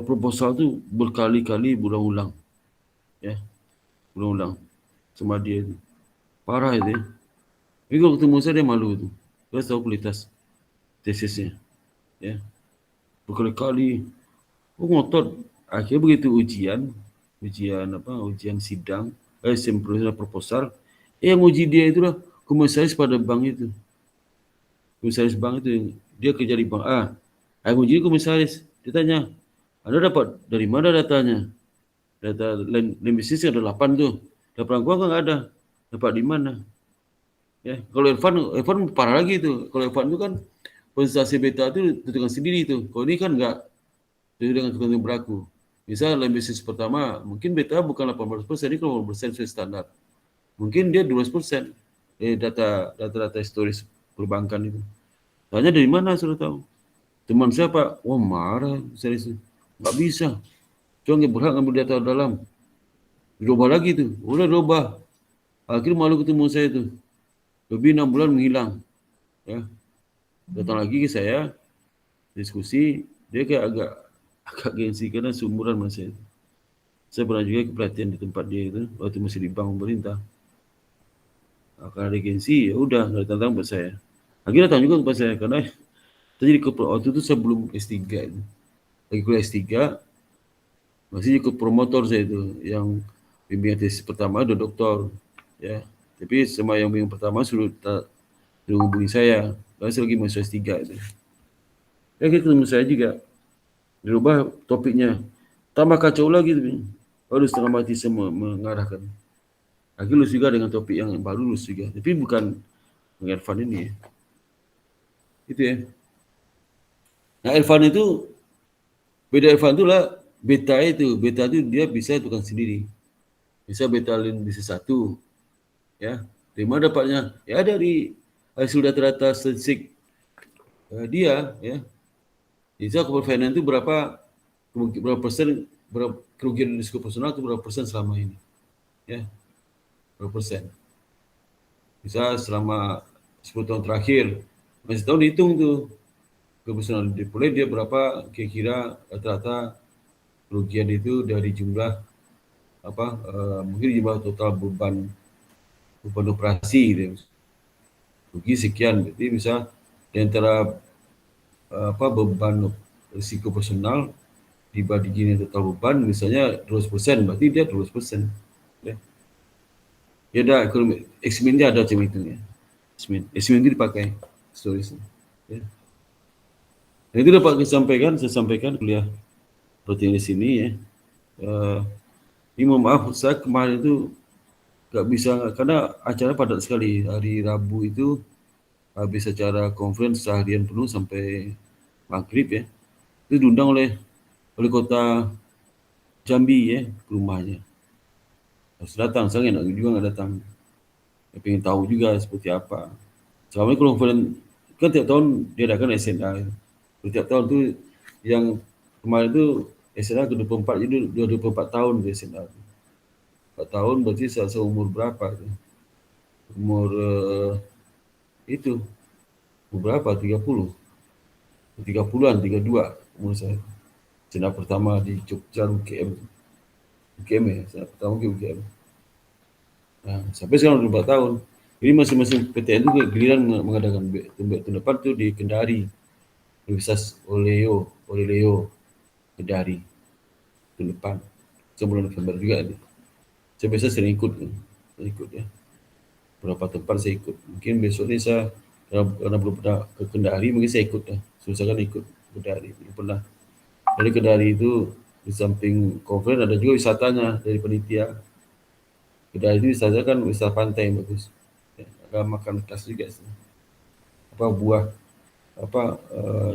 proposal itu berkali-kali berulang-ulang. Ya, berulang-ulang sama dia itu. Parah itu ya. Tapi kalau ketemu saya dia malu itu. Dia tahu kualitas tesisnya. Ya. Berkali-kali. Oh ngotot. Akhirnya begitu ujian sidang, proposal, Yang uji dia itu lah komisaris pada bank itu. Komisaris bank itu, dia kerja di bank A. Yang uji komisaris, dia tanya, Anda dapat dari mana datanya? Data land business ada 8 tuh. Laporan gua nggak ada. Dapat di mana? Ya, kalau Irfan parah lagi tuh. Kalau Irfan itu kan presentasi beta itu tentukan sendiri tuh. Kalau ini kan nggak, itu dengan ketentuan berlaku. Misal land business pertama, mungkin beta bukan 18%, ini kalau 18% sesuai standar. Mungkin dia 12%. Data historis perbankan itu. Tanya dari mana sudah tahu? Teman siapa? Wah marah, serius. Nggak bisa. Cuma nggak berhak ngambil data dalam. Dirubah lagi tuh. Udah dirubah. Akhirnya malu ketemu saya tuh. Lebih 6 bulan menghilang. Ya. Datang lagi ke saya, diskusi. Dia kayak agak gengsi karena seumuran sama saya. Saya pernah juga pelatihan di tempat dia itu. Waktu masih di bank pemerintah. Karena ada gengsi, ya udah nggak datang buat saya. Akhirnya datang juga kepada saya karena tadi waktu itu saya belum S3 itu. Lagi kuliah S3, masih ikut promotor saya itu yang bimbingan tesis pertama ada doktor, ya. Tapi sama yang bimbingan pertama suruh hubungi saya, karena saya lagi masuk S3 itu. Ya kita ketemu saya juga, dirubah topiknya, tambah kacau lagi tuh. Baru setengah mati semua mengarahkan. Akhirnya lulus juga dengan topik yang baru lulus juga, tapi bukan dengan Irfan ini ya. Itu ya. Nah Irfan itu, beda Irfan itu lah, beta itu dia bisa tukang sendiri. Bisa betalin bisa satu, ya. Dari mana dapatnya? Ya dari hasil data-data statistik dia, ya. Bisa corporate finance itu berapa persen, berapa kerugian risiko personal itu berapa persen selama ini, ya. Berapa persen? Bisa selama 10 tahun terakhir, masih tahun dihitung tuh keputusan dipulai dia berapa kira-kira rata-rata kerugian itu dari jumlah mungkin jumlah total beban operasi gitu. Rugi sekian, berarti bisa di antara beban risiko personal dibandingin total beban misalnya 12%, berarti dia 12%. Ya. Ya ada ekonomi X-Men dia ada macam itu ya. X-Men itu dipakai stories. Ya. Nah, itu dapat saya sampaikan kuliah seperti di sini ya. Ini mohon maaf saya kemarin itu nggak bisa karena acara padat sekali. Hari Rabu itu habis acara conference seharian penuh sampai maghrib ya. Itu diundang oleh wali kota Jambi ya ke rumahnya. Harus datang, saya enak juga nggak datang. Saya pengen tahu juga seperti apa. Selama ini conference kan tiap tahun diadakan SNA. Setiap tahun tuh yang kemarin itu SNA ke-24, jadi 24 tahun di SNA. 4 tahun berarti seumur berapa? Umur itu umur berapa? 30. 30-an, 32 umur saya. Senat pertama di Jogja UGM. UGM ya, senat pertama di UGM. Nah, sampai sekarang 24 tahun. Jadi masing-masing PTN itu giliran mengadakan tahun depan tuh di Kendari. Universitas Oleo Kendari. Tahun depan. Sebulan November juga ada. Saya biasa sering ikut ya. Beberapa tempat saya ikut. Mungkin besok ini saya karena belum pernah ke Kendari, mungkin saya ikut dah. Susah kan ikut Kendari, belum pernah. Dari Kendari itu di samping conference ada juga wisatanya dari panitia. Kendari itu wisata kan wisata pantai yang bagus. Ya, ada makan khas juga sih. Buah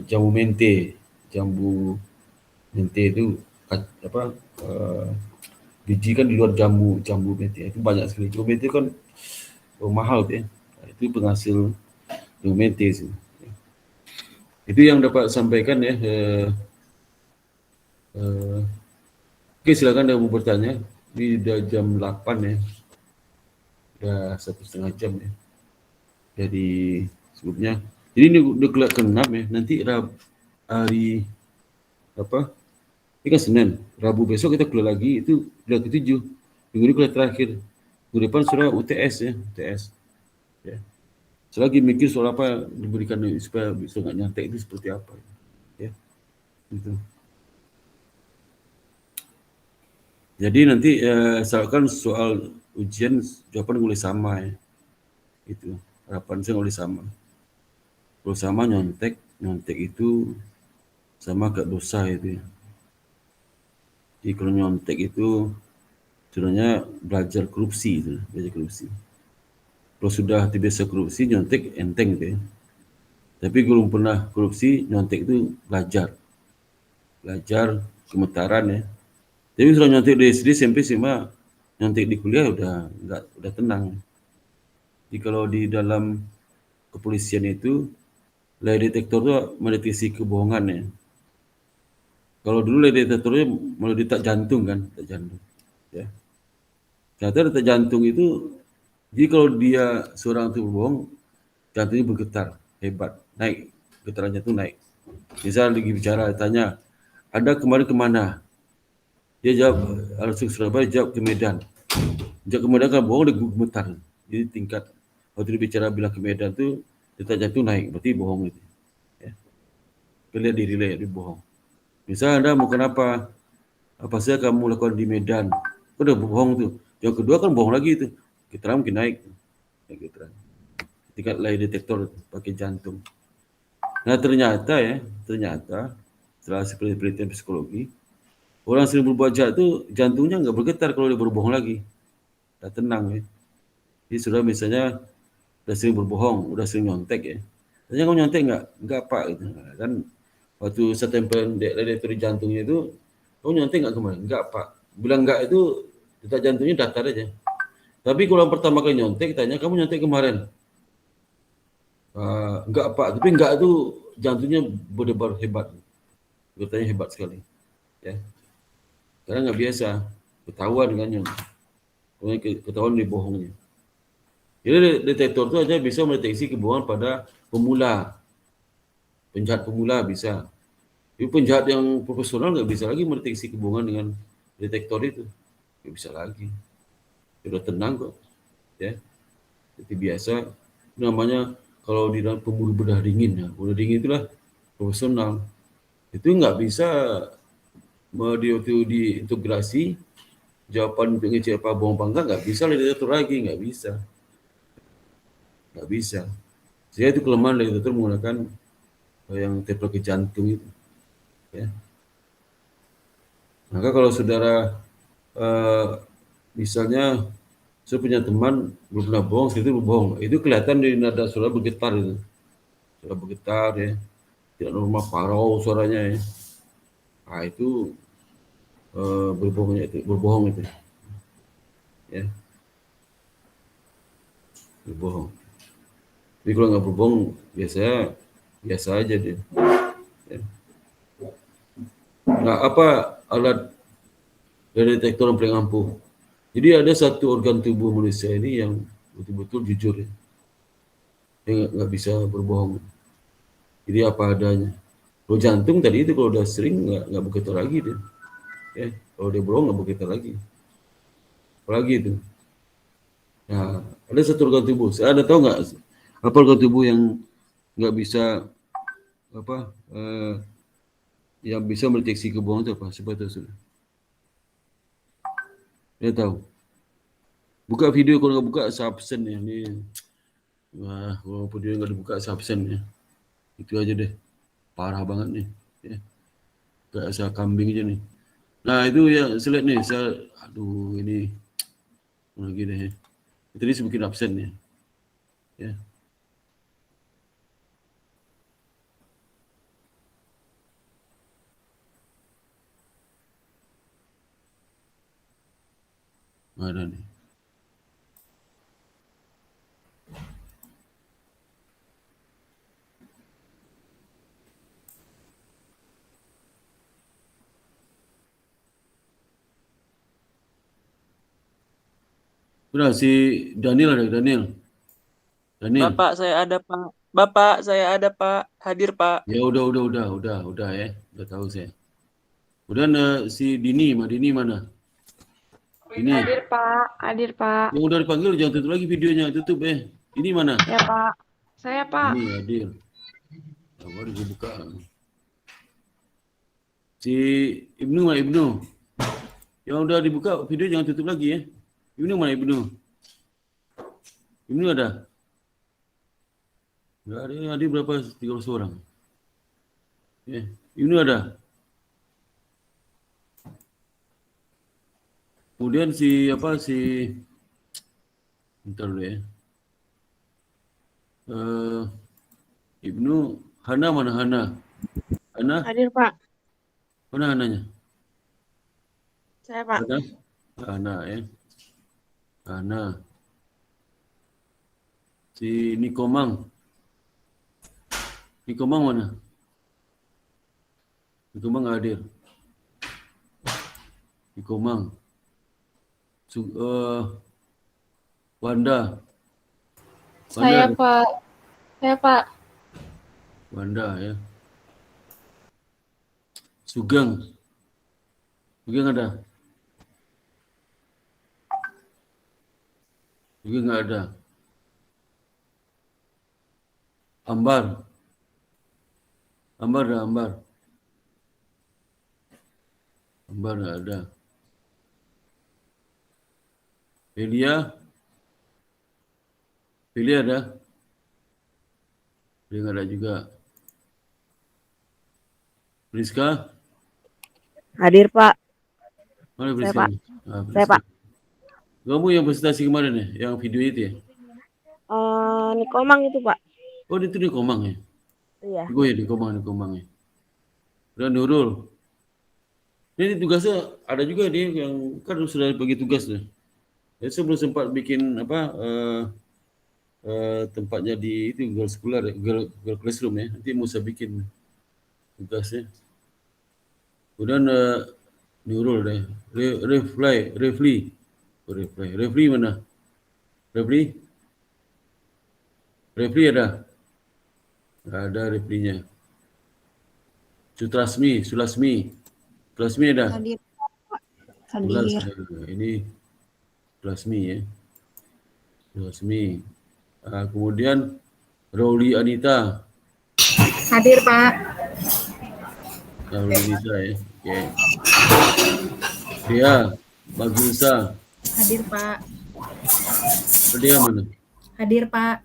jambu mente itu biji kan di luar jambu mente itu banyak sekali. Jambu mente kan mahal ya. Itu penghasil jambu mente sih. Itu yang dapat sampaikan ya. Oke, silakan ada mau bertanya. Ini udah jam 8 ya. Udah 1,5 jam ya. Dari sebelumnya. Jadi ini udah ke-6 ya. Nanti hari ini kan Senin. Rabu besok kita kuliah lagi. Itu udah ke-7. Minggu ini kuliah terakhir. Minggu depan sudah UTS ya. UTS. Ya. Saya lagi mikir soal apa diberikan supaya bisa nggak nyantai itu seperti apa. Ya. Gitu. Jadi nanti asalkan soal ujian jawaban boleh sama ya. Itu harapan saya boleh sama. Kalau sama nyontek itu sama gak dosa itu ya. Jadi kalau nyontek itu sebenarnya belajar korupsi itu, belajar korupsi. Kalau sudah terbiasa korupsi, nyontek enteng gitu ya. Tapi belum pernah korupsi, nyontek itu belajar gemetaran ya. Tapi kalau nyontek di SD, SMP, SMA, nyontek di kuliah udah tenang. Jadi kalau di dalam kepolisian itu lie detektor itu mendeteksi kebohongan ya. Kalau dulu lie detektornya mulai detak jantung kan, detak jantung. Ya. Ternyata detak jantung itu, jadi kalau dia seorang itu berbohong, jantungnya bergetar hebat, naik, getaran jantung naik. Misal lagi bicara, tanya, Anda kemarin kemana? Dia jawab, harus ke Surabaya, jawab ke Medan. Jawab ke Medan kan bohong, dia gemetar. Jadi tingkat, waktu dia bicara bilang ke Medan itu, detak jantung naik, berarti bohong itu. Ya. Kita lihat diri dia bohong. Misal Anda mau kenapa? Apa saja kamu lakukan di Medan? Kau udah bohong tuh. Yang kedua kan bohong lagi itu. Keterangan mungkin naik. Keterangan. Tingkat lie detektor pakai jantung. Nah ternyata setelah penelitian psikologi, orang sering berbuat jahat itu jantungnya nggak bergetar kalau dia berbohong lagi. Udah tenang ya. Jadi sudah misalnya udah sering berbohong, udah sering nyontek ya. Tanya kamu nyontek nggak? Nggak pak gitu. Nah, kan waktu saya tempel detektor jantungnya itu, kamu nyontek nggak kemarin? Nggak pak. Bilang nggak itu detak jantungnya datar aja. Tapi kalau yang pertama kali nyontek, tanya kamu nyontek kemarin? Enggak pak. Tapi enggak itu jantungnya berdebar hebat. Bertanya hebat sekali. Ya. Karena nggak biasa. Ketahuan kan yang ketahuan dia bohongnya. Jadi detektor itu aja bisa mendeteksi kebohongan pada pemula. Penjahat pemula bisa. Tapi penjahat yang profesional nggak bisa lagi mendeteksi kebohongan dengan detektor itu. Nggak bisa lagi. Sudah tenang kok. Ya. Seperti biasa. Namanya kalau di dalam pembuluh bedah dingin. Ya. Bedah dingin itulah profesional. Itu nggak bisa diintegrasi jawaban untuk ngecek apa bohong apa enggak, nggak bisa detektor lagi, nggak bisa. Jadi itu kelemahan detektor menggunakan yang tempel ke jantung itu. Ya. Maka kalau saudara misalnya saya punya teman belum pernah bohong, itu berbohong, itu kelihatan di nada suara bergetar itu, suara bergetar ya, tidak normal parau suaranya ya. Nah itu berbohong itu, ya berbohong. Tapi kalau nggak berbohong biasa aja dia. Ya. Nah apa alat detektor yang paling ampuh? Jadi ada satu organ tubuh manusia ini yang betul-betul jujur ya. Dia nggak bisa berbohong. Jadi apa adanya. Kalau jantung tadi itu kalau udah sering nggak bergetar lagi dia. Ya, kalau dia bohong nggak bergetar lagi. Apalagi itu. Nah, ada satu organ tubuh. Saya ada tahu nggak apa organ tubuh yang nggak bisa apa yang bisa mendeteksi kebohongan itu apa? Siapa tahu sudah? Dia tahu. Buka video, kalau nggak buka saya absen ya ini. Wah, kalau video nggak dibuka saya absen ya. Itu aja deh. Parah banget nih. Ya. Kayak saya kambing aja nih. Nah itu ya saya lihat nih. Aduh ini lagi deh. Tadi saya bikin absen ya. Ya. Ada nih. Udah si Daniel ada Daniel. Bapak saya ada Pak. Bapak saya ada Pak. Hadir Pak. Ya udah ya. Udah tahu saya. Udah si Dini mana? Ini. Hadir Pak, hadir Pak. Yang udah dipanggil jangan tutup lagi videonya, tutup Ini mana? Ya Pak, saya Pak. Ini hadir. Baru gue buka. Si Ibnu. Yang udah dibuka video jangan tutup lagi ya. Ibnu mana Ibnu? Ibnu ada? Enggak ada, yang ada berapa? 30 orang. Ya, Ibnu ada? Kemudian si bentar dulu ya. Ibnu Hana mana Hana? Hana? Hadir, Pak. Mana Hananya? Saya, Pak. Hana? Hana ya. Hana. Si Nikomang. Nikomang mana? Nikomang nggak hadir. Nikomang. Wanda. Saya, Pak. Saya, Pak. Wanda ya. Sugeng. Sugeng ada? Sugeng nggak ada. Ambar. Ambar ada Ambar. Ambar nggak ada. Elia. Elia ada? Dia nggak ada juga. Priska? Hadir, Pak. Mana Saya, Priska? Pak. Priska. Saya, Pak. Kamu yang presentasi kemarin ya? Yang video itu ya? Nikomang itu, Pak. Oh, itu di Komang ya? Iya. Oh ya, di Komang ya. Dan Nurul. Ini tugasnya ada juga dia yang kan sudah bagi tugas deh. Ya, saya belum sempat bikin tempatnya di itu Google Scholar, Google Classroom ya. Nanti mau saya bikin tugasnya. Kemudian Nurul deh. Refli mana? Refli ada? Nggak ada Reflinya. Sulasmi ada? Hadir. Ini Sulasmi ya. Sulasmi. Kemudian Rauli Anita. Hadir, Pak. Rauli Anita ya. Oke. Dia Bagulsa. Hadir, Pak. Dia mana? Hadir, Pak.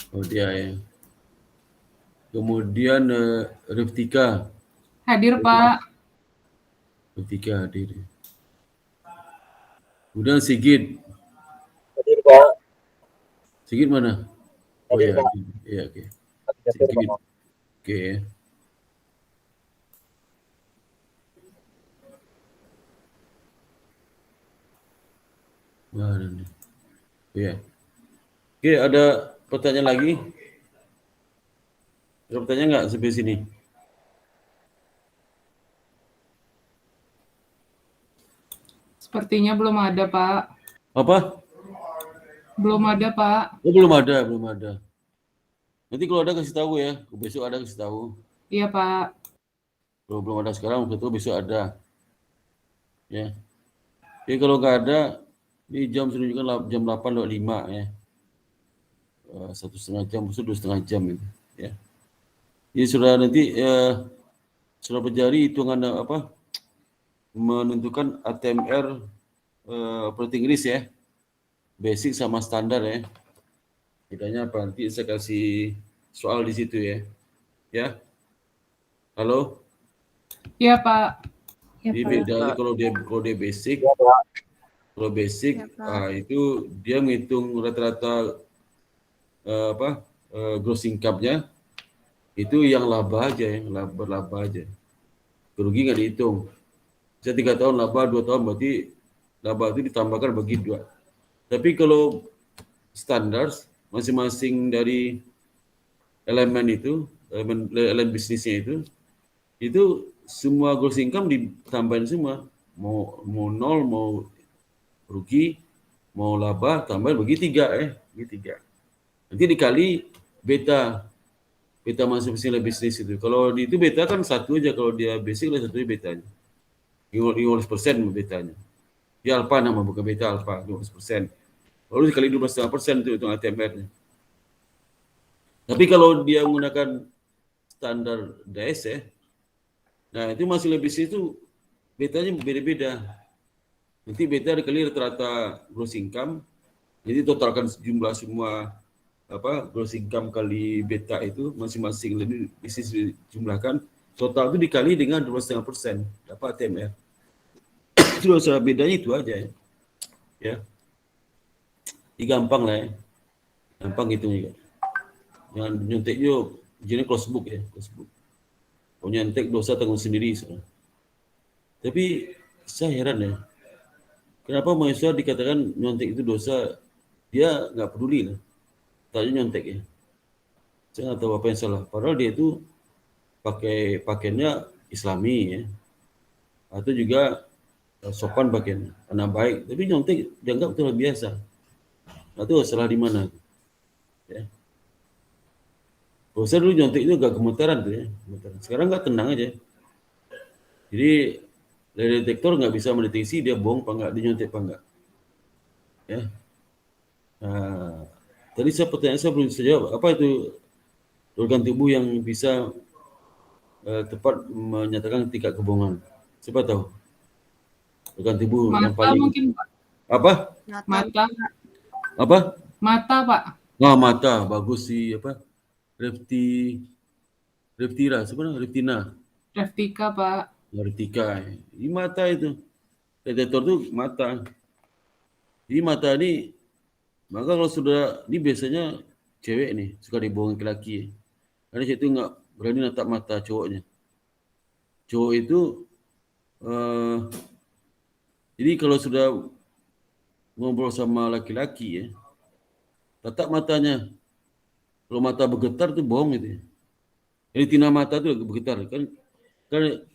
Oh dia ya. Kemudian Riftika. Hadir, Pak. Riftika hadir. Kemudian Sigit. Hadir, Pak. Sigit mana? Oh ya, iya oke. Sigit. Oke. Mana nih? Iya. Oke, ada pertanyaan lagi? Ada pertanyaan nggak sampai sini? Sepertinya belum ada, Pak. Apa? Belum ada, Pak. Oh, belum ada. Nanti kalau ada kasih tahu ya. Besok ada kasih tahu. Iya, Pak. Kalau belum ada sekarang, betul besok ada. Ya. Jadi kalau nggak ada, ini jam sudah menunjukkan jam 8.05 ya. 1,5 jam, maksud 2,5 jam itu. Ya. Jadi sudah nanti sudah berjari hitungan menentukan ATMR operating list ya. Basic sama standar ya. Bedanya apa? Nanti saya kasih soal di situ ya. Ya. Halo? Iya, Pak. Jadi bedanya kalau dia basic, kalau basic itu dia menghitung rata-rata gross income-nya itu yang laba aja ya, berlaba aja. Kerugi nggak dihitung. Bisa 3 tahun laba, 2 tahun berarti laba itu ditambahkan bagi 2. Tapi kalau standar masing-masing dari elemen itu, elemen bisnisnya itu semua gross income ditambahin semua. Mau 0, mau rugi, mau laba, tambahin bagi 3 ya. Bagi 3. Nanti dikali beta masing-masing bisnis itu. Kalau di itu beta kan 1 aja, kalau dia basic lah 1 betanya. 15% betanya. Dia alpha nama, bukan beta, alpha 15%. Lalu dikali 12,5% itu hitung ATMR-nya. Tapi kalau dia menggunakan standar DS ya, nah itu masih lebih bisnis itu betanya beda-beda. Nanti beta dikali rata-rata gross income, jadi totalkan jumlah semua gross income kali beta itu masing-masing lebih dijumlahkan, total itu dikali dengan 2,5%, dapat ATMR. Itu salah bedanya itu aja ya. Ya. Ini gampang lah ya. Gampang hitungnya. Jangan nyontek juga, jenis close book ya, close book. Kalau nyontek dosa tanggung sendiri. Soalnya. Tapi saya heran ya. Kenapa mahasiswa dikatakan nyontek itu dosa? Dia nggak peduli lah. Tanya nyontek ya. Saya nggak tahu apa yang salah. Padahal dia itu pakai pakaiannya Islami ya. Atau juga sopan pakaiannya, anak baik. Tapi nyontek dianggap itu biasa. Itu salah di mana? Ya. Kalau saya dulu nyontek itu agak gemetaran tuh ya. Sekarang nggak, tenang aja. Jadi dari detektor nggak bisa mendeteksi dia bohong apa enggak, dia nyontek apa enggak. Ya. Tadi pertanyaan saya belum bisa jawab. Apa itu organ tubuh yang bisa tepat menyatakan tingkat kebohongan? Siapa tahu? Organ tubuh yang Mata paling mungkin, Pak. apa? Mata. Apa? Mata, Pak. Mata. Bagus sih apa? Reptira, sebenarnya retina. Reftika, Pak. Retika. Ini mata itu. Detektor itu mata. Jadi mata ini, maka kalau sudah, ini biasanya cewek nih, suka dibohongin ke laki. Karena cewek itu nggak berani natap mata cowoknya. Cowok itu, jadi kalau sudah ngobrol sama laki-laki ya, tatap matanya. Kalau mata bergetar itu bohong itu ya. Retina mata itu bergetar. Kan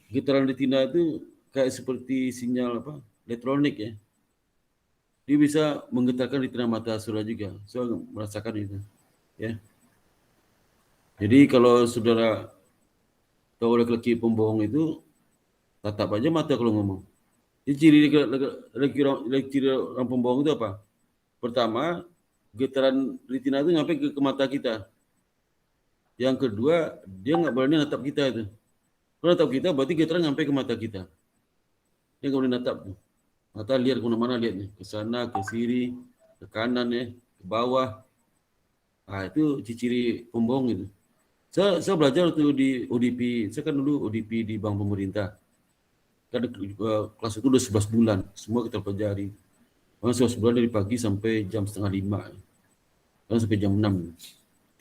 getaran retina itu kayak seperti sinyal elektronik ya. Dia bisa menggetarkan retina mata saudara juga. Saya merasakan itu. Ya. Jadi kalau saudara tahu laki-laki pembohong itu, tatap aja mata kalau ngomong. Jadi ciri orang pembohong itu apa? Pertama, getaran retina itu nyampe ke mata kita. Yang kedua, dia nggak berani natap kita itu. Kalau natap kita, berarti getaran nyampe ke mata kita. Dia nggak boleh natap tuh. Mata lihat kemana-mana lihatnya, ke sana, ke kiri, ke kanan ya, ke bawah. Itu ciri pembohong itu. Saya belajar tuh di ODP. Saya kan dulu ODP di bank pemerintah. Kan kelas itu udah 11 bulan, semua kita pelajari. 11 bulan dari pagi sampai jam 4:30. Dan sampai jam 6.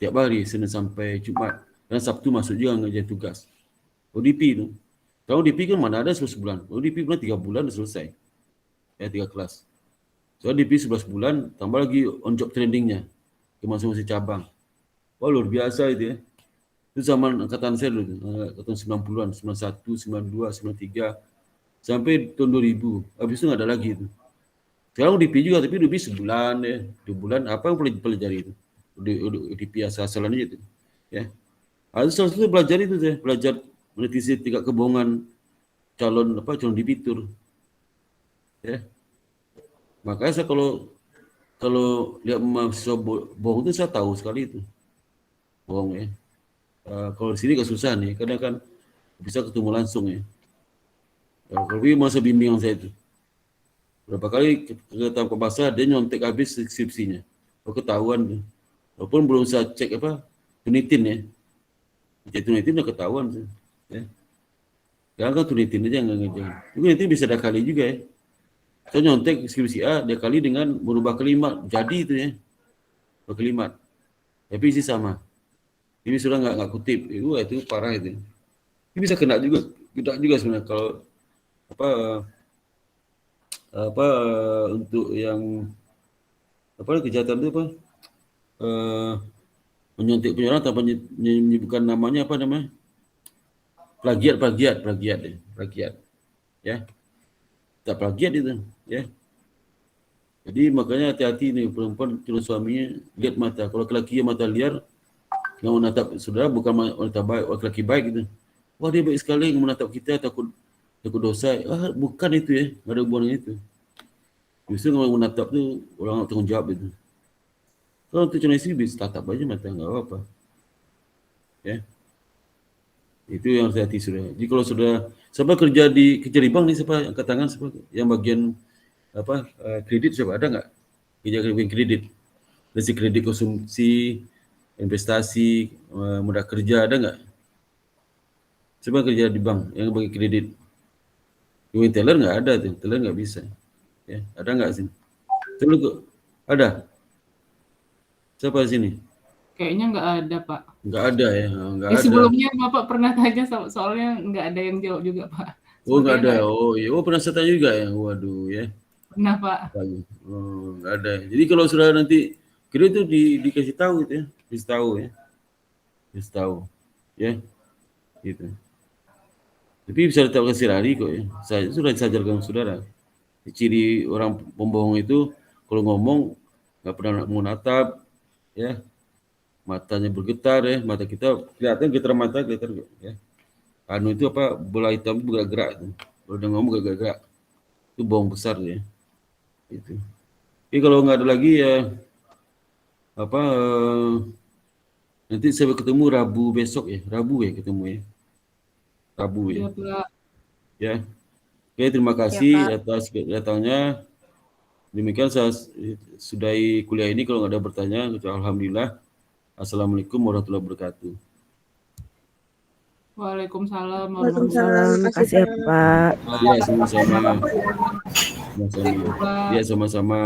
Tiap hari, Senin sampai Jumat. Dan Sabtu masuk juga ngerjain tugas. ODP itu. Kalau ODP kan mana ada 11 bulan. ODP bulan 3 bulan udah selesai. Ya, 3 kelas. So ODP 11 bulan, tambah lagi on job trainingnya. Ke masing-masing cabang. Wah, luar biasa itu ya. Itu zaman angkatan saya dulu. Angkatan 90-an. 91, 92, 93. Sampai tahun 2000. Habis itu nggak ada lagi itu. Sekarang ODP juga, tapi ODP sebulan ya. 2 bulan, apa yang pelajari itu? ODP asal-asalan aja itu. Ya. Ada salah satu belajar itu saya. Belajar mendeteksi tingkat kebohongan calon debitur. Ya. Makanya saya kalau lihat mahasiswa bohong itu saya tahu sekali itu. Bohong ya. Kalau di sini agak susah nih, karena kan bisa ketemu langsung ya. Kalau ini masa bimbingan saya itu. Berapa kali ke tamu bahasa dia nyontek habis skripsinya. Ketahuan tuh. Walaupun belum saya cek tunitin ya. Cek tunitin udah ketahuan tuh. Ya. Sekarang kan tunitin aja nggak ngejalan. Itu nanti bisa ada kali juga ya. Saya nyontek skripsi A, dia kali dengan merubah kalimat. Jadi itu ya. Merubah kalimat. Tapi isi sama. Ini sudah nggak kutip. Itu parah itu. Ini bisa kena juga sebenarnya kalau untuk yang kejahatan itu menyontek penyerangan tanpa menyebutkan namanya plagiat ya. Tak plagiat itu ya. Jadi makanya hati-hati nih perempuan calon suaminya, lihat mata. Kalau laki-laki mata liar nggak menatap saudara, bukan wanita baik, laki-laki baik gitu. Wah, dia baik sekali menatap kita, takut dosa. Bukan itu ya, nggak ada hubungan itu. Justru kalau menatap tuh orang tanggung jawab itu. Kalau untuk calon istri bisa tatap aja mata, nggak apa-apa. Ya. Itu yang harus hati sudah. Jadi kalau sudah siapa kerja di bank nih, siapa angkat tangan, siapa yang bagian apa kredit, siapa ada nggak kerja bagian kredit, dari kredit konsumsi, investasi, modal kerja, ada nggak? Coba kerja di bank yang bagi kredit. Yang teller nggak ada tuh, teller nggak bisa. Ya, ada nggak sini? Coba ada? Siapa di sini? Kayaknya nggak ada, Pak. Nggak ada ya, nggak ada. Sebelumnya Bapak pernah tanya soalnya nggak ada yang jawab juga, Pak. Oh nggak ada, oh iya, oh pernah saya tanya juga ya, waduh ya. Pernah, Pak. Oh nggak ada. Jadi kalau sudah nanti kredit itu dikasih tahu gitu ya, dikasih tahu ya, dikasih tahu, ya, gitu. Tapi bisa tetap kasih lari kok ya. Saya sudah disajarkan saudara. Ciri orang pembohong itu kalau ngomong nggak pernah menatap, ya, matanya bergetar ya, mata kita kelihatan getar mata, kelihatan ya. Anu itu apa, bola hitam bergerak itu. Kalau udah ngomong bergerak, itu bohong besar ya. Itu. Tapi kalau nggak ada lagi ya apa nanti saya ketemu Rabu besok ya, Rabu ya ketemu ya. Rabu ya. Iya, Pak. Ya. Oke, terima kasih atas datangnya. Demikian saya sudahi kuliah ini. Kalau nggak ada bertanya, alhamdulillah. Assalamualaikum warahmatullahi wabarakatuh. Waalaikumsalam. Waalaikumsalam. Makasih ya, Pak. Ya, sama-sama. Sama-sama. Ya, sama-sama.